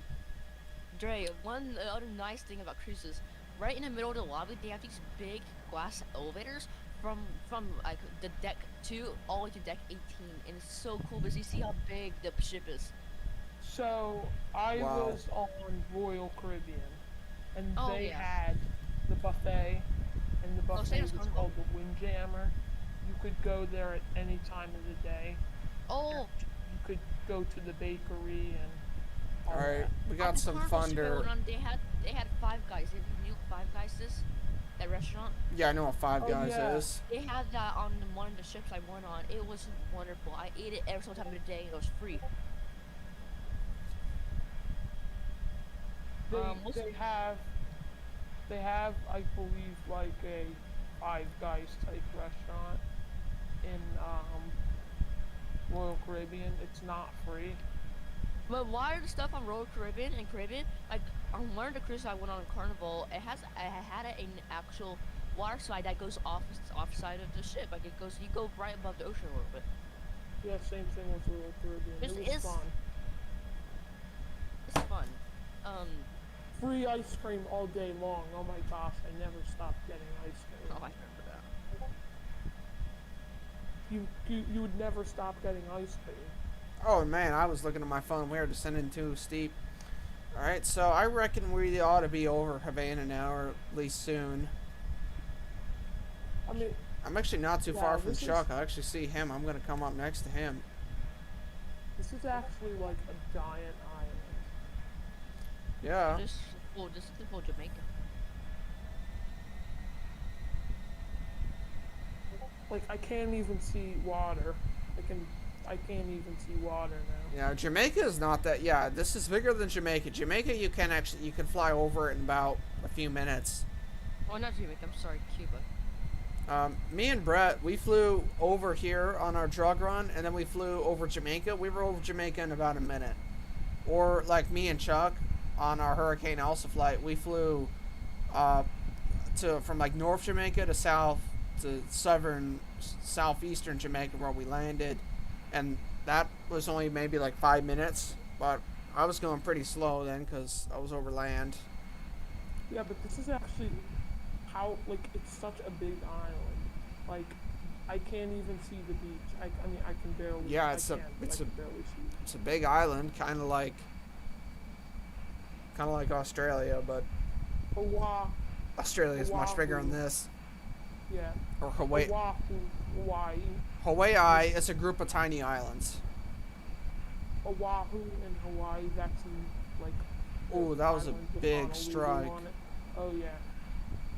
Dre, one other nice thing about cruises, right in the middle of the lobby, they have these big glass elevators from like the deck 2 all the way to deck 18, and it's so cool because you see how big the ship is. So I Wow. was on Royal Caribbean, and Oh, they yeah. had the buffet, and the same buffet as was Carnival. called the Windjammer. You could go there at any time of the day. Oh, You could go to the bakery and all All right, that. we on got the some Carnival ship I thunder. went on, they had Five Guys. If you knew Five Guys is, that restaurant, Yeah, I know what Five Oh, Guys yeah. is. they had that on one of the ships I went on. It was wonderful. I ate it every single time of the day, and it was free. what's- They have, I believe, like a Five Guys type restaurant in Royal Caribbean. It's not free. But why are the stuff on Royal Caribbean and Caribbean, like on one of the cruises I went on Carnival, it had an actual water slide that goes off side of the ship. Like you go right above the ocean a little bit. Yeah, same thing with Royal Caribbean. This It was is- fun. It's fun. Free ice cream all day long. Oh my gosh, I never stopped getting ice cream. Oh, I remember that. You would never stop getting ice cream. Oh man, I was looking at my phone. We are descending too steep. Alright, so I reckon we ought to be over Havana now, or at least soon. I mean, I'm actually not too far from this Chuck. I actually see him. I'm going to come up next to him. This is actually like a giant island. Yeah. Just for Jamaica. Like I can't even see water. I can't even see water now. Yeah, Jamaica is not that. Yeah, this is bigger than Jamaica. Jamaica, you can fly over it in about a few minutes. Oh, not Jamaica. I'm sorry, Cuba. Me and Brett, we flew over here on our drug run, and then we flew over Jamaica. We were over Jamaica in about a minute. Or like me and Chuck on our Hurricane Elsa flight, we flew from like North Jamaica to southeastern Jamaica where we landed, and that was only maybe like 5 minutes. But I was going pretty slow then because I was over land. Yeah, but this is actually how, like, it's such a big island. Like, I can't even see the beach. I mean, I can barely. Yeah, I can barely see. It's a big island, kind of like Australia, but Australia is much bigger than this. Yeah. Or Hawaii. Hawaii. Hawaii is a group of tiny islands. Oahu and Hawaii, that's in, like. Oh, that was a island with big Honolulu strike. on it. Oh yeah.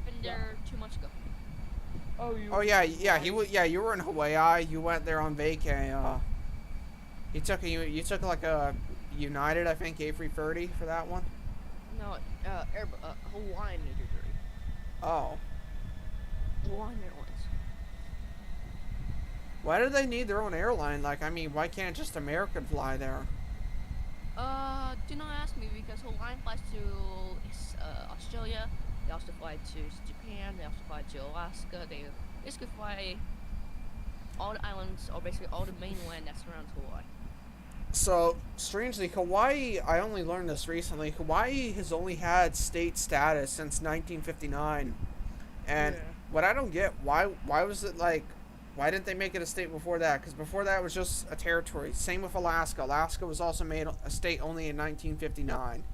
Been there 2 months ago. Oh, you. Oh yeah. You were in Hawaii. You went there on vacay. You took like a United, I think, A330 for that one. No, Hawaiian Major 30. Oh. Hawaiian Airlines. Why do they need their own airline? Like, I mean, why can't just American fly there? Do not ask me because Hawaiian flies to Australia. They also fly to Japan. They also fly to Alaska. They basically fly all the islands, or basically all the mainland that surrounds Hawaii. So, strangely, Hawaii, I only learned this recently, Hawaii has only had state status since 1959. And what I don't get, why was it like, why didn't they make it a state before that? Because before that it was just a territory. Same with Alaska. Alaska was also made a state only in 1959.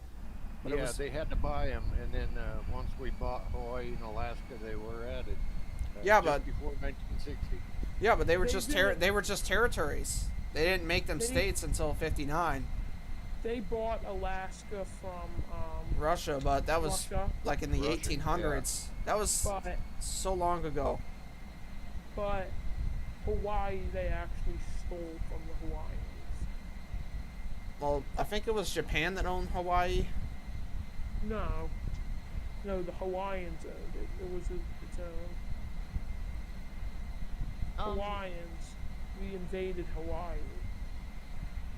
But yeah, they had to buy them, and then once we bought Hawaii and Alaska, they were added. Just before 1960. Yeah, but they were just territories. They didn't make them states until 59. They bought Alaska from Russia, but that was Russia. Like in the 1800s. Yeah. That was so long ago. But Hawaii, they actually stole from the Hawaiians. Well, I think it was Japan that owned Hawaii. No, the Hawaiians owned it. It was its own. Hawaiians. We invaded Hawaii.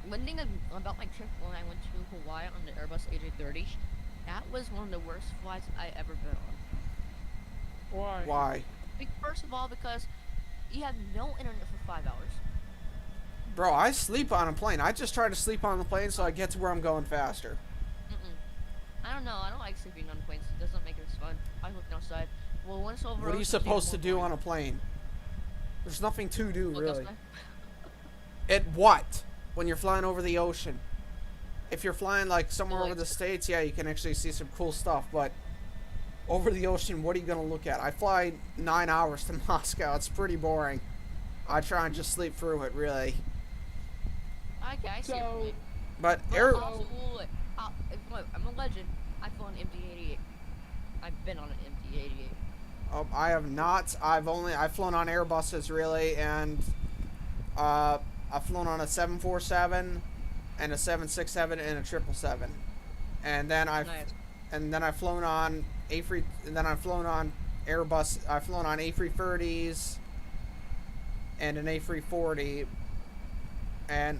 One thing about my trip when I went to Hawaii on the Airbus A330, that was one of the worst flights I ever been on. Why? Why? First of all, because you have no internet for 5 hours. Bro, I sleep on a plane. I just try to sleep on the plane so I get to where I'm going faster. I don't know. I don't like sleeping on planes. It doesn't make it as fun. I like looking outside. Well, once over. What are you supposed to do on a plane? There's nothing to do, really. At what? When you're flying over the ocean. If you're flying like somewhere over the States, yeah, you can actually see some cool stuff, but over the ocean, what are you going to look at? I fly 9 hours to Moscow. It's pretty boring. I try and just sleep through it, really. I see your point. But I'm a legend. I flew on MD-88. I've been on an MD-88. Oh, I have not. I've flown on Airbuses, really, and I've flown on a 747 and a 767 and a 777. And then I've flown on Airbus. I've flown on A330s and an A340 and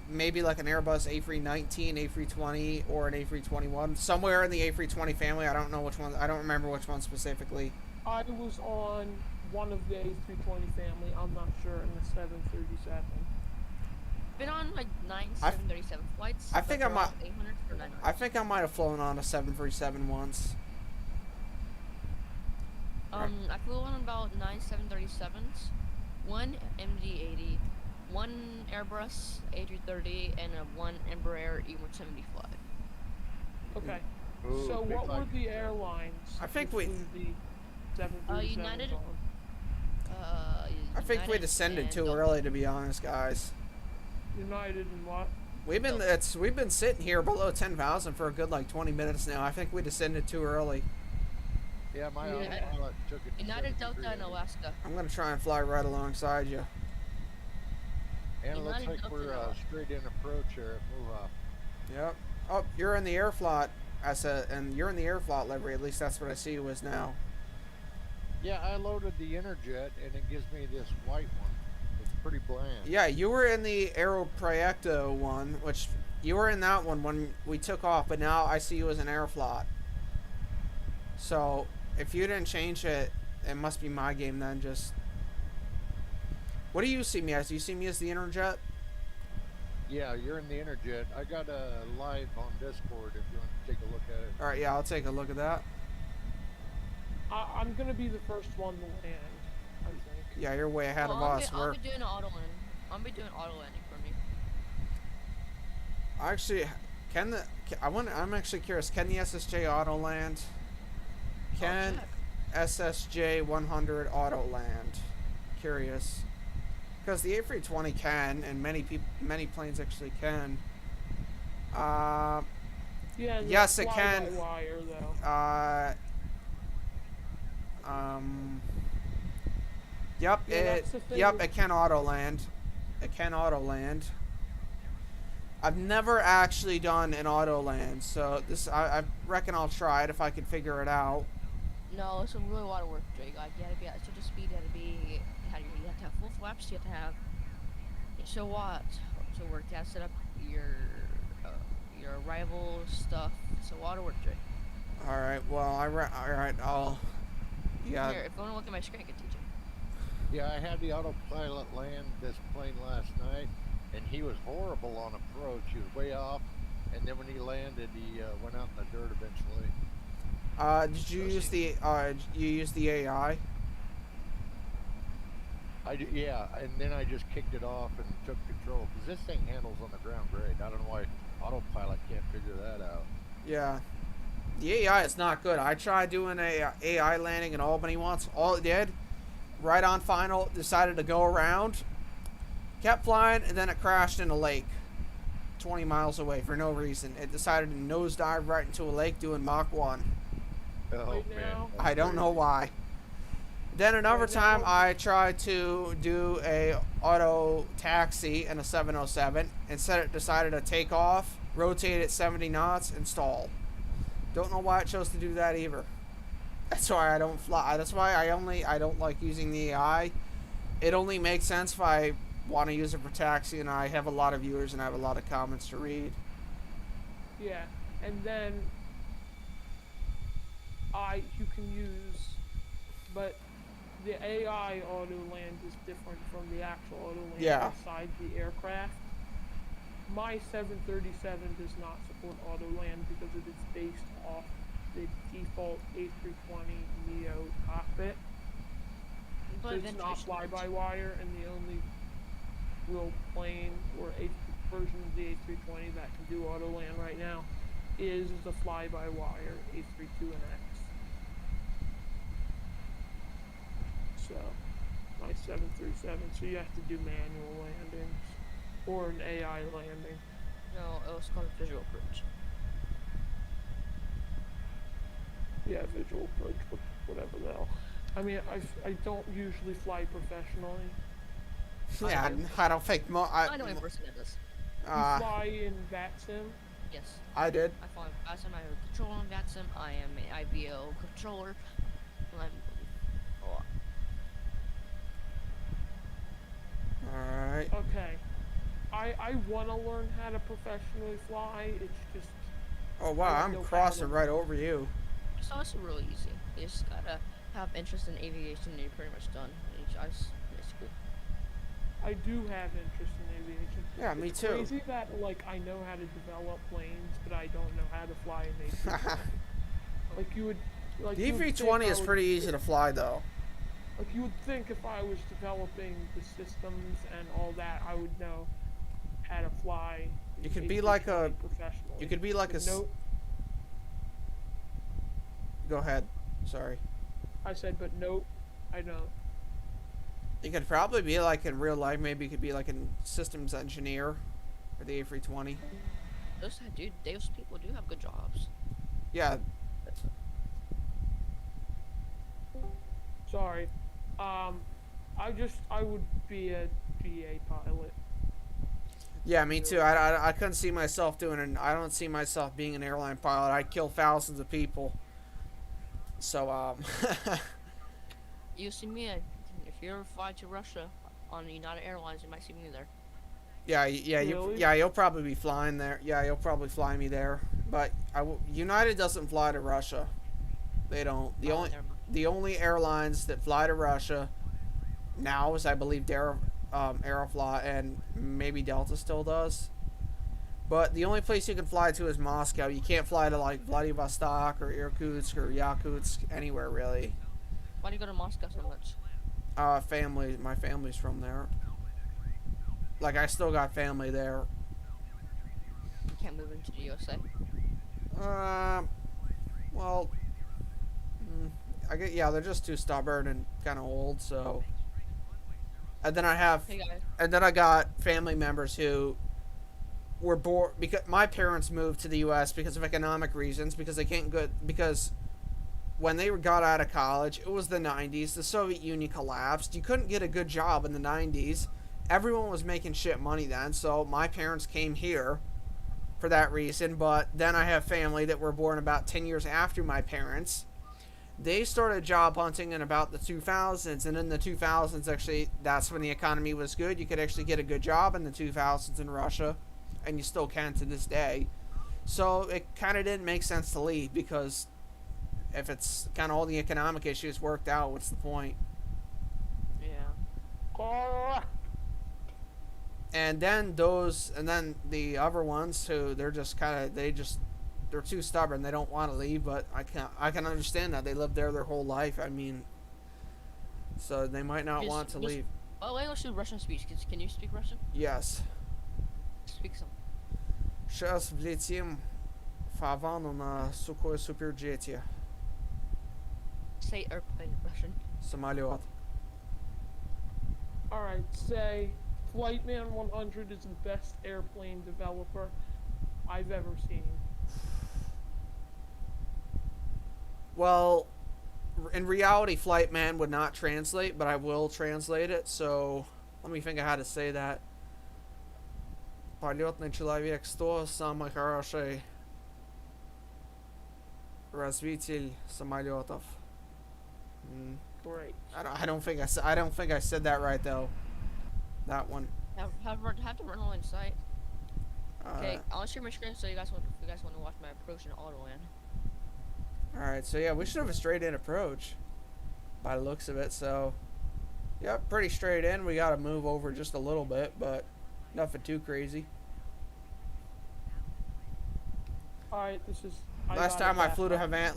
maybe like an Airbus A319, A320, or an A321. Somewhere in the A320 family. I don't know which one. I don't remember which one specifically. I was on one of the A320 family. I'm not sure, in the 737. been on like 737 flights. I think but I they're might. all 800 or 900. I think I might have flown on a 737 once. I flew on about 9 737s, one MD-80, one Airbus A330, and one Embraer E175. Okay. Ooh, So big what were like- the airlines? I think you we- flew the 737s United- on? I think we United descended and too Delta. early, to be honest, guys. United and what? We've been sitting here below 10,000 for a good like 20 minutes now. I think we descended too early. Yeah, my Yeah. autopilot took it to United, 73. Delta, and Alaska. I'm gonna try and fly right alongside you. And it looks United, like we're Delta, straight in approach here at Muha. Yep. Oh, you're in the Aeroflot. And you're in the Aeroflot livery. At least that's what I see you as now. Yeah, I loaded the Interjet and it gives me this white one. It's pretty bland. Yeah, you were in the Aeroprojecto one, which you were in that one when we took off, but now I see you as an Aeroflot. So if you didn't change it, it must be my game then. Just what do you see me as? Do you see me as the Interjet? Yeah, you're in the Interjet. I got a live on Discord if you want to take a look at it. All right, yeah, I'll take a look at that. I'm gonna be the first one to land, I think. Yeah, you're way ahead of us. I'll be doing an auto landing. I'll be doing auto landing for me. Actually, I'm actually curious. Can the SSJ auto land? Can check. SSJ100 auto land? Curious. Because the A320 can, and many planes actually can. Yeah, Yes, it can. fly-by-wire, though. Yep, Yeah, that's the thing yep, with- it can auto land. It can auto land. I've never actually done an auto land, so I reckon I'll try it if I can figure it out. No, it's a really lot of work, Jake. Like, you gotta be at such a speed, you have to have full flaps, you have to have so what to work, you have to set up your arrival stuff. It's a lot of work, Jake. All right, well, I'll. Yeah. Here, if you wanna look at my screen, I can teach you. Yeah, I had the autopilot land this plane last night, and he was horrible on approach. He was way off, and then when he landed, he went out in the dirt eventually. Did you use the AI? Yeah, and then I just kicked it off and took control, because this thing handles on the ground great. I don't know why autopilot can't figure that out. Yeah. The AI is not good. I tried doing a AI landing in Albany once. All it did, right on final, decided to go around, kept flying, and then it crashed in a lake 20 miles away for no reason. It decided to nosedive right into a lake doing Mach 1. Oh, Right man. now? that's I don't know crazy. why. Then another Right now- time I tried to do a auto taxi in a 707. Instead it decided to take off, rotate at 70 knots, and stall. Don't know why it chose to do that either. That's why I don't fly. That's why I don't like using the AI. It only makes sense if I want to use it for taxi and I have a lot of viewers and I have a lot of comments to read. Yeah, and then you can use, but the AI auto land is different from the actual auto land Yeah. inside the aircraft. My 737 does not support auto land because it is based off the default A320 Neo cockpit. But It's not fly-by-wire, and the only real plane or version of the A320 that can do auto land right now is the fly-by-wire A32NX. So, my 737, so you have to do manual landings or an AI landing. No, it was called a visual approach. Yeah, visual approach, whatever the hell. I mean, I don't usually fly professionally. Yeah, I don't think I know a person that does. You fly in VATSIM. Yes. I did. I fly VATSIM, I have a controller on VATSIM, I am an IVO controller. I'm a lot. Alright. Okay. I want to learn how to professionally fly. It's just Oh wow, I I'm know crossing how to- right over you. It's also really easy. You just gotta have interest in aviation and you're pretty much done. It's cool. I do have interest in aviation. Yeah, me It's too. crazy that like I know how to develop planes, but I don't know how to fly an A320. Like you would, like The you would think A320 I is would, pretty easy to fly though. like you would think if I was developing the systems and all that, I would know how to fly You the could be like A320 a, professionally. you could be like But a. no, Go ahead. Sorry. I said, but nope, I don't. You could probably be like in real life. Maybe you could be like a systems engineer for the A320. Those people do have good jobs. Yeah. Sorry. I would be a GA pilot. Yeah, me too. I couldn't see myself doing it. I don't see myself being an airline pilot. I'd kill thousands of people. So You see me, if you ever fly to Russia on United Airlines, you might see me there. yeah, you'll probably be flying there. Yeah, you'll probably fly me there. But United doesn't fly to Russia. They don't. Never mind. The only airlines that fly to Russia now is, I believe, Aeroflot, and maybe Delta still does. But the only place you can fly to is Moscow. You can't fly to like Vladivostok or Irkutsk or Yakutsk, anywhere really. Why do you go to Moscow so much? My family's from there. Like, I still got family there. You can't move into the USA. Well, yeah, they're just too stubborn and kind of old. So, and then Hey guys. I got family members who were born because my parents moved to the U.S. because of economic reasons, because they can't go because when they got out of college, it was the 90s. The Soviet Union collapsed. You couldn't get a good job in the 90s. Everyone was making shit money then, so my parents came here for that reason. But then I have family that were born about 10 years after my parents. They started job hunting in about the 2000s, and in the 2000s, actually, that's when the economy was good. You could actually get a good job in the 2000s in Russia, and you still can to this day. So it kind of didn't make sense to leave, because if it's kind of all the economic issues worked out, what's the point? Yeah. And then the other ones who they're too stubborn. They don't want to leave, but I can understand that. They lived there their whole life. I mean, so they might not want to leave. Oh, wait, let's do Russian speech. Can you speak Russian? Yes. Speak some. Сейчас влетим в Havana на Sukhoi Superjet. Say airplane in Russian. Самолет. Alright, say Flightman100 is the best airplane developer I've ever seen. Well, in reality, Flightman would not translate, but I will translate it. So let me think of how to say that. Полетный человек 100, самый хороший развитель самолетов. Great. I don't think I said that right though. That one. Have to run on site. Okay, Uh, I'll share my screen so you guys want to watch my approach in auto land. all right, so yeah, we should have a straight in approach, by the looks of it. So, yep, pretty straight in. We got to move over just a little bit, but nothing too crazy. Alright, this is. Last time I flew to Havana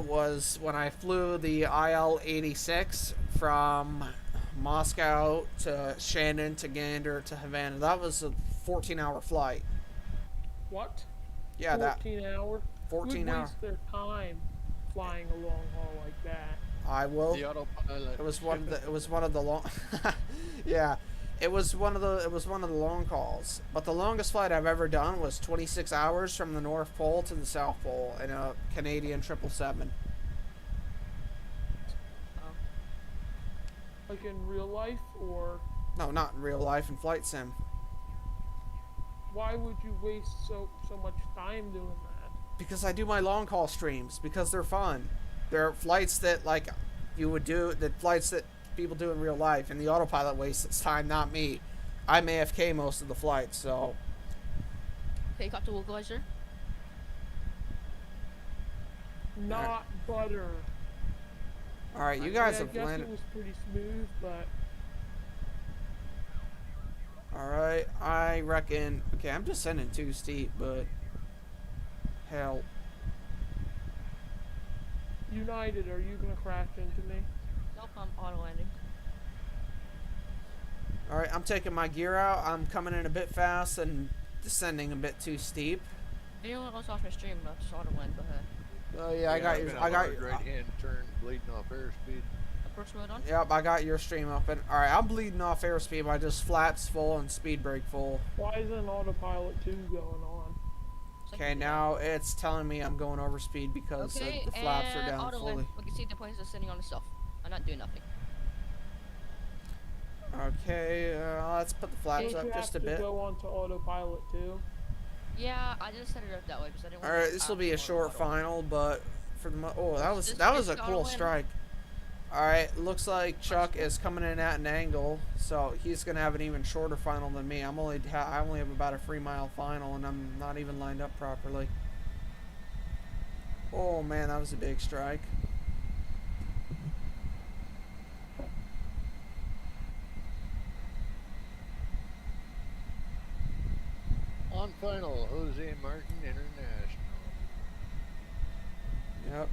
was when I flew the IL-86 from Moscow to Shannon to Gander to Havana. That was a 14-hour flight. What? Yeah, 14 hour? 14 Who would hour. waste their time flying a long haul like that? I will. The autopilot. It was one of the long. Yeah, it was one of the long hauls. But the longest flight I've ever done was 26 hours from the North Pole to the South Pole in a Canadian 777. Like in real life, or No, not in real life, in flight sim. why would you waste so much time doing that? Because I do my long haul streams, because they're fun. They're flights that flights that people do in real life, and the autopilot wastes its time, not me. I'm AFK most of the flights, so Okay, got the localizer. Not butter. All right, you guys I have guess landed. it was pretty smooth, but All right, I reckon. Okay, I'm descending too steep, but hell. United, are you gonna crash into me? Nope, I'm auto landing. All right, I'm taking my gear out. I'm coming in a bit fast and descending a bit too steep. If anyone else watch my stream, I'll just auto land. Go ahead. Oh yeah, I got I'm your. gonna I got hard your. right hand turn, bleeding off airspeed. Approach mode on. Yep, I got your stream open. All right, I'm bleeding off airspeed by just flaps full and speed brake full. Why isn't autopilot 2 going on? Okay, now it's telling me I'm going over speed because Okay, the flaps are and down auto fully. land. We can see the plane's just sitting on itself. I'm not doing nothing. Okay, let's put the flaps Don't up you just a have to bit. go on to autopilot 2? Yeah, I just set it up that way because I didn't want. All right, this will be a short final, but for the oh, that was a cool auto-land. strike. All right, looks like Chuck is coming in at an angle, so he's gonna have an even shorter final than me. I only have about a 3-mile final, and I'm not even lined up properly. Oh man, that was a big strike. On final, Jose Martin International. Yep.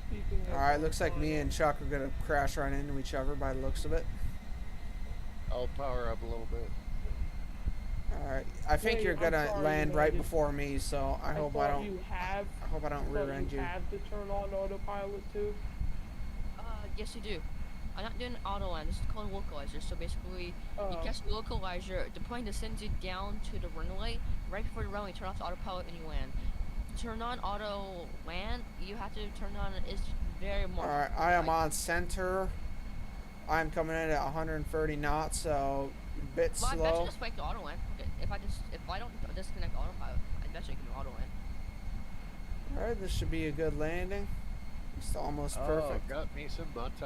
Speaking of All right, looks like me final, and Chuck are gonna crash right into each other by the looks of it. I'll power up a little bit. All right, I think Wait, you're I'm gonna sorry, land right United. before me, so I hope I thought don't. You have, I hope I don't thought rear end you. you have to turn on autopilot 2. Yes, you do. I'm not doing auto land. This is called localizer. So basically, you catch the localizer. The plane descends you down to the runway. Right before the runway, turn off the autopilot and you land. Turn on auto land. You have to turn on. It's very more. All right, I am on center. I'm coming in at 130 knots, so a bit Well, I bet you slow. just make the auto land. Okay, if I don't disconnect the autopilot, I bet you can auto land. All right, this should be a good landing. It's almost perfect. Oh, got me some butter.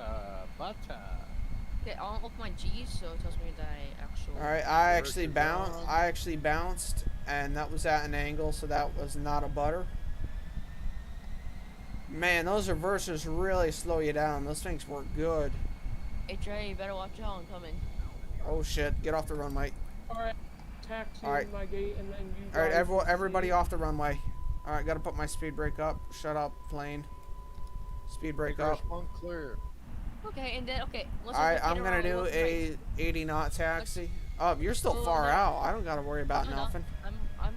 Okay, I'll open my G's, so it tells me that I actually. All right, I actually Work it bounced. down. I actually bounced, and that was at an angle, so that was not a butter. Man, those reversers really slow you down. Those things work good. Hey Trey, you better watch out. I'm coming. Oh shit! Get off the runway. All right, taxi All right. in my gate, and then you. All right, guys can everybody see. off the runway. All right, gotta put my speed brake up. Shut up, plane. Speed brake up. One clear. Okay, and then okay. Let's All right, get I'm gonna around do left a 80 knot taxi. Oh, you're still Oh, far no. out. I don't gotta worry about No, no, nothing. I'm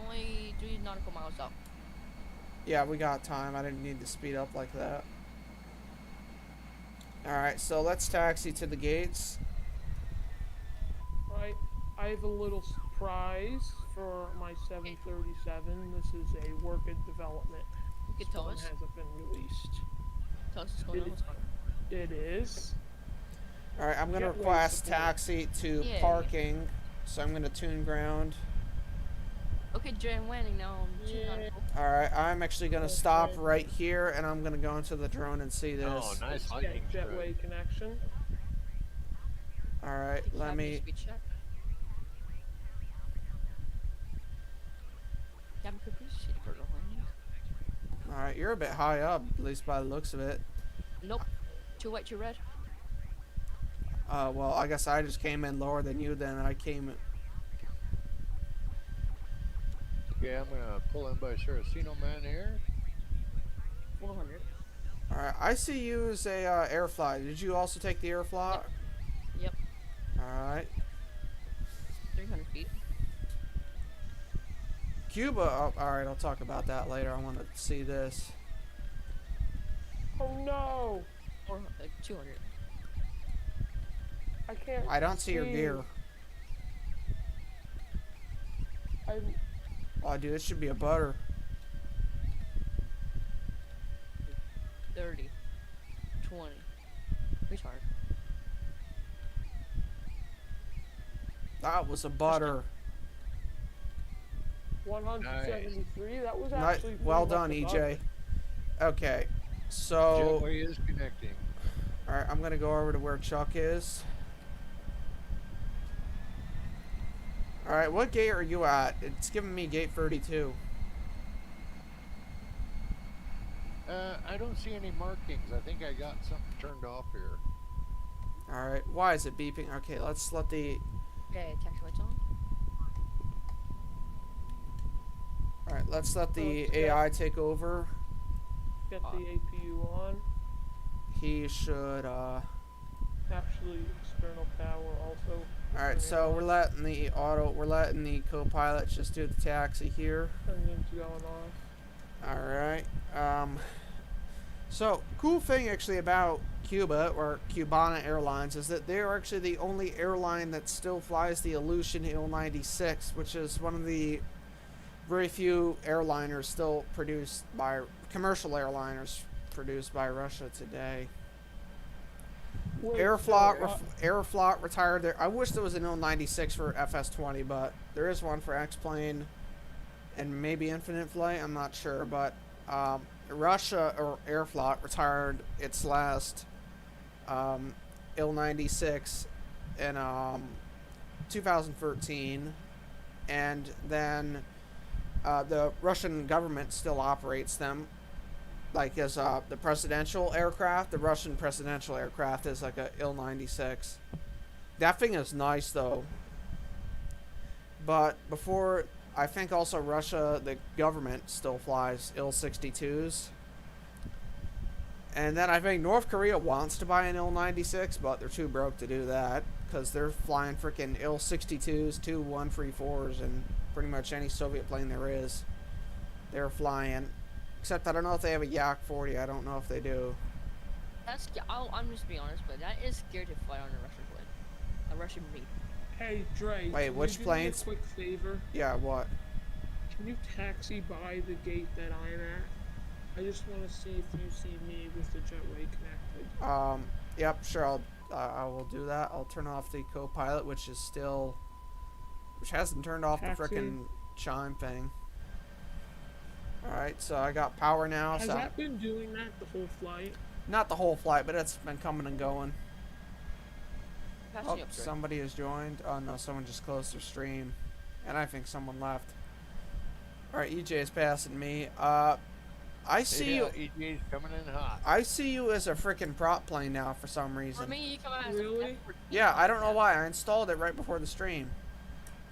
only 3 nautical miles out. Yeah, we got time. I didn't need to speed up like that. All right, so let's taxi to the gates. Right, I have a little surprise for my 737. This is a work in development. You This could tell one us. hasn't been released. Tell us what's going on. What's going on. It is. All right, I'm gonna Getaway request support. taxi to Yeah. parking. So I'm gonna tune ground. Okay, Jay, I'm landing now. I'm 2 Yeah. nautical. All right, I'm actually gonna stop right here, and I'm gonna go into the drone and see this. Oh, nice lightning strike. Jetway connection. All right, Take let 5 minutes me. speed check. Cabin crew, please see the cargo landing. All right, you're a bit high up, at least by the looks of it. Nope. Too white, too red. Well, I guess I just came in lower than you. Then I came. Okay, I'm gonna pull in by Saraceno Man here. 400. All right, I see you as a Aeroflot. Did you also take the Aeroflot? Yep. All right, 300 feet. Cuba. Oh, all right, I'll talk about that later. I want to see this. Oh no! 200. I can't. I don't see your gear. I'm, Oh, dude, it should be a butter. 30. 20. Retard. That was a butter. 173. That was Ni- actually well pretty done, much EJ. Okay, so Jetway is connecting. all right, I'm gonna go over to where Chuck is. All right, what gate are you at? It's giving me gate 32. I don't see any markings. I think I got something turned off here. Alright, why is it beeping? Okay, let's let the... Okay, taxi lights on. Alright, let's let the Let's AI take over. Get the APU on. He should, Actually, external power also. Alright, so we're letting the co-pilot just do the taxi here. Engine's going off. Alright, so, cool thing actually about Cuba, or Cubana Airlines, is that they're actually the only airline that still flies the Aleutian Il-96, which is one of the very few airliners still produced by, commercial airliners produced by Russia today. Wait, Aeroflot retired there. I wish there was an Il-96 for FS-20, but there is one for X-Plane and maybe Infinite Flight, I'm not sure, but Russia, or Aeroflot, retired its last Il-96 in 2013, and then the Russian government still operates them, like as the presidential aircraft. The Russian presidential aircraft is like a Il-96. That thing is nice though. But before, I think also Russia, the government still flies Il-62s. And then I think North Korea wants to buy an Il-96, but they're too broke to do that, because they're flying freaking Il-62s, two 134s, and pretty much any Soviet plane there is. They're flying. Except I don't know if they have a Yak-40. I don't know if they do. That's. I'm just being honest, but that is scary to fly on a Russian plane. A Russian made. Hey, Dre. Wait, which can you planes? do me a quick favor? Yeah, what? Can you taxi by the gate that I'm at? I just want to see if you see me with the jetway connected. Yep, sure. I will do that. I'll turn off the co-pilot, which hasn't turned off Taxi. the frickin' chime thing. Alright, so I got power now. Has So that been doing that the whole flight? not the whole flight, but it's been coming and going. Passing Oh, up, Dre. somebody has joined. Oh no, someone just closed their stream. And I think someone left. Alright, EJ is passing me. I see you. EJ's coming in hot. I see you as a freaking prop plane now for some For reason. me, you come out as Really? F14. Yeah, I don't know why. I installed it right before the stream.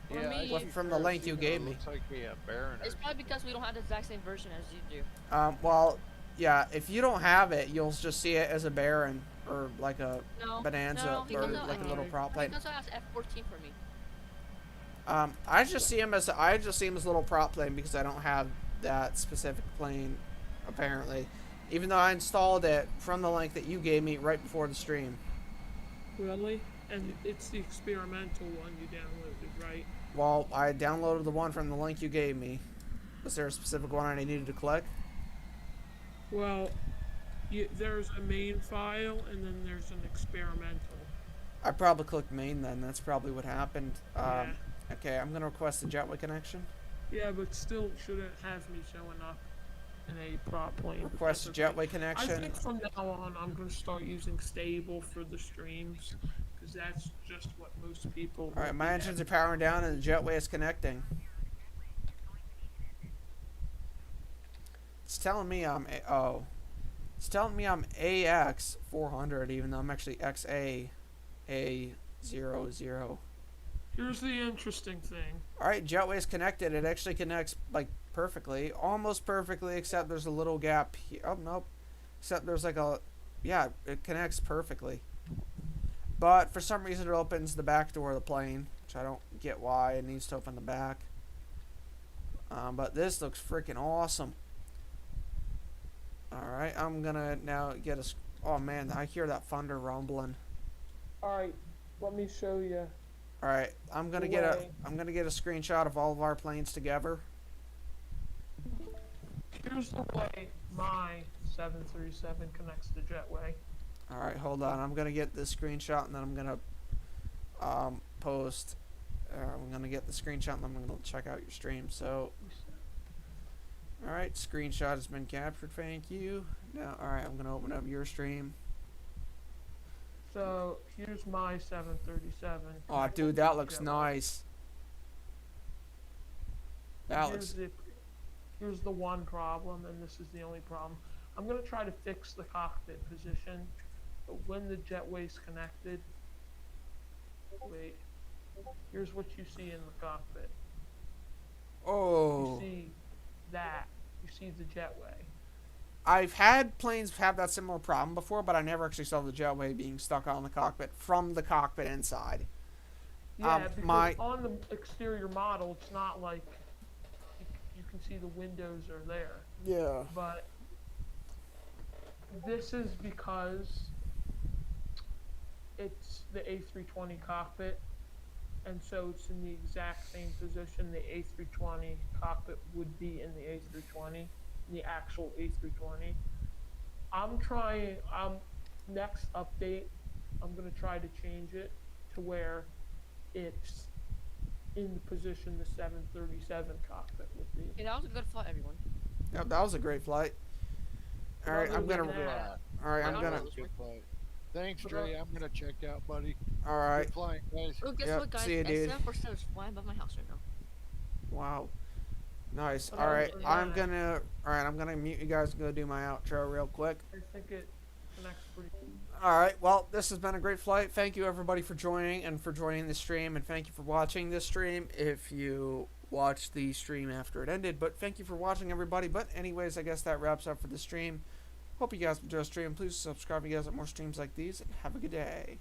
For Yeah, me- I see From the link you gave me. Looks like a Baron. It's probably because we don't have the exact same version as you do. Well, yeah, if you don't have it, you'll just see it as a Baron or like a No. Bonanza no, or no, like a little prop He plane. goes out as F14 for me. I just see him as a little prop plane because I don't have that specific plane, apparently. Even though I installed it from the link that you gave me right before the stream. Really? And it's the experimental one you downloaded, right? Well, I downloaded the one from the link you gave me. Was there a specific one I needed to click? Well, there's a main file and then there's an experimental. I probably clicked main then. That's probably what happened. Yeah. Okay, I'm gonna request a jetway connection. Yeah, but still shouldn't have me showing up in a prop plane. Request a That's okay. jetway I connection. think from now on I'm going to start using stable for the streams because that's just what most people. All right, look my at. engines are powering down and the jetway is connecting. It's telling me I'm it's telling me I'm AX 400 even though I'm actually XA A00. Here's the interesting thing. All right, jetway is connected. It actually connects like perfectly, almost perfectly, except there's a little gap here. Oh nope, except there's like a, yeah, it connects perfectly. But for some reason it opens the back door of the plane, which I don't get why it needs to open the back. But this looks freaking awesome. All right, I'm gonna now get a. Oh man, I hear that thunder rumbling. All right, let me show you. All right, I'm gonna get a screenshot of all of our planes together. Here's the way my 737 connects to jetway. All right, hold on. I'm gonna get this screenshot and then I'm gonna post. I'm gonna get the screenshot and then I'm gonna check out your stream. So, all right, screenshot has been captured. Thank you. Now, all right, I'm gonna open up your stream. So here's my 737. Oh, dude, that looks nice. That looks. Here's the one problem, and this is the only problem. I'm gonna try to fix the cockpit position, but when the jetway's connected, wait, here's what you see in the cockpit. Oh. You see that. You see the jetway. I've had planes have that similar problem before, but I never actually saw the jetway being stuck on the cockpit from the cockpit inside. Yeah, because on the exterior model, it's not like you can see the windows are there. Yeah. But this is because it's the A320 cockpit, and so it's in the exact same position the A320 cockpit would be in the A320, the actual A320. Next update, I'm going to try to change it to where it's in the position the 737 cockpit would be. Yeah, that was a good flight, everyone. Yep, that was a great flight. All right, I'm gonna. All right, I'm gonna. Thanks, Dre. I'm gonna check out, buddy. All right. Good flying, guys. Oh, guess Yep, what, guys? see you, dude. S747 is flying above my house right now. Wow. Nice. But All right, other than I'm that- gonna. All right, I'm gonna mute you guys and go do my outro real quick. I think it connects pretty. All right. Well, this has been a great flight. Thank you everybody for joining and for joining the stream, and thank you for watching this stream. If you watched the stream after it ended, but thank you for watching, everybody. But anyways, I guess that wraps up for the stream. Hope you guys enjoy the stream. Please subscribe if you guys want more streams like these, and have a good day.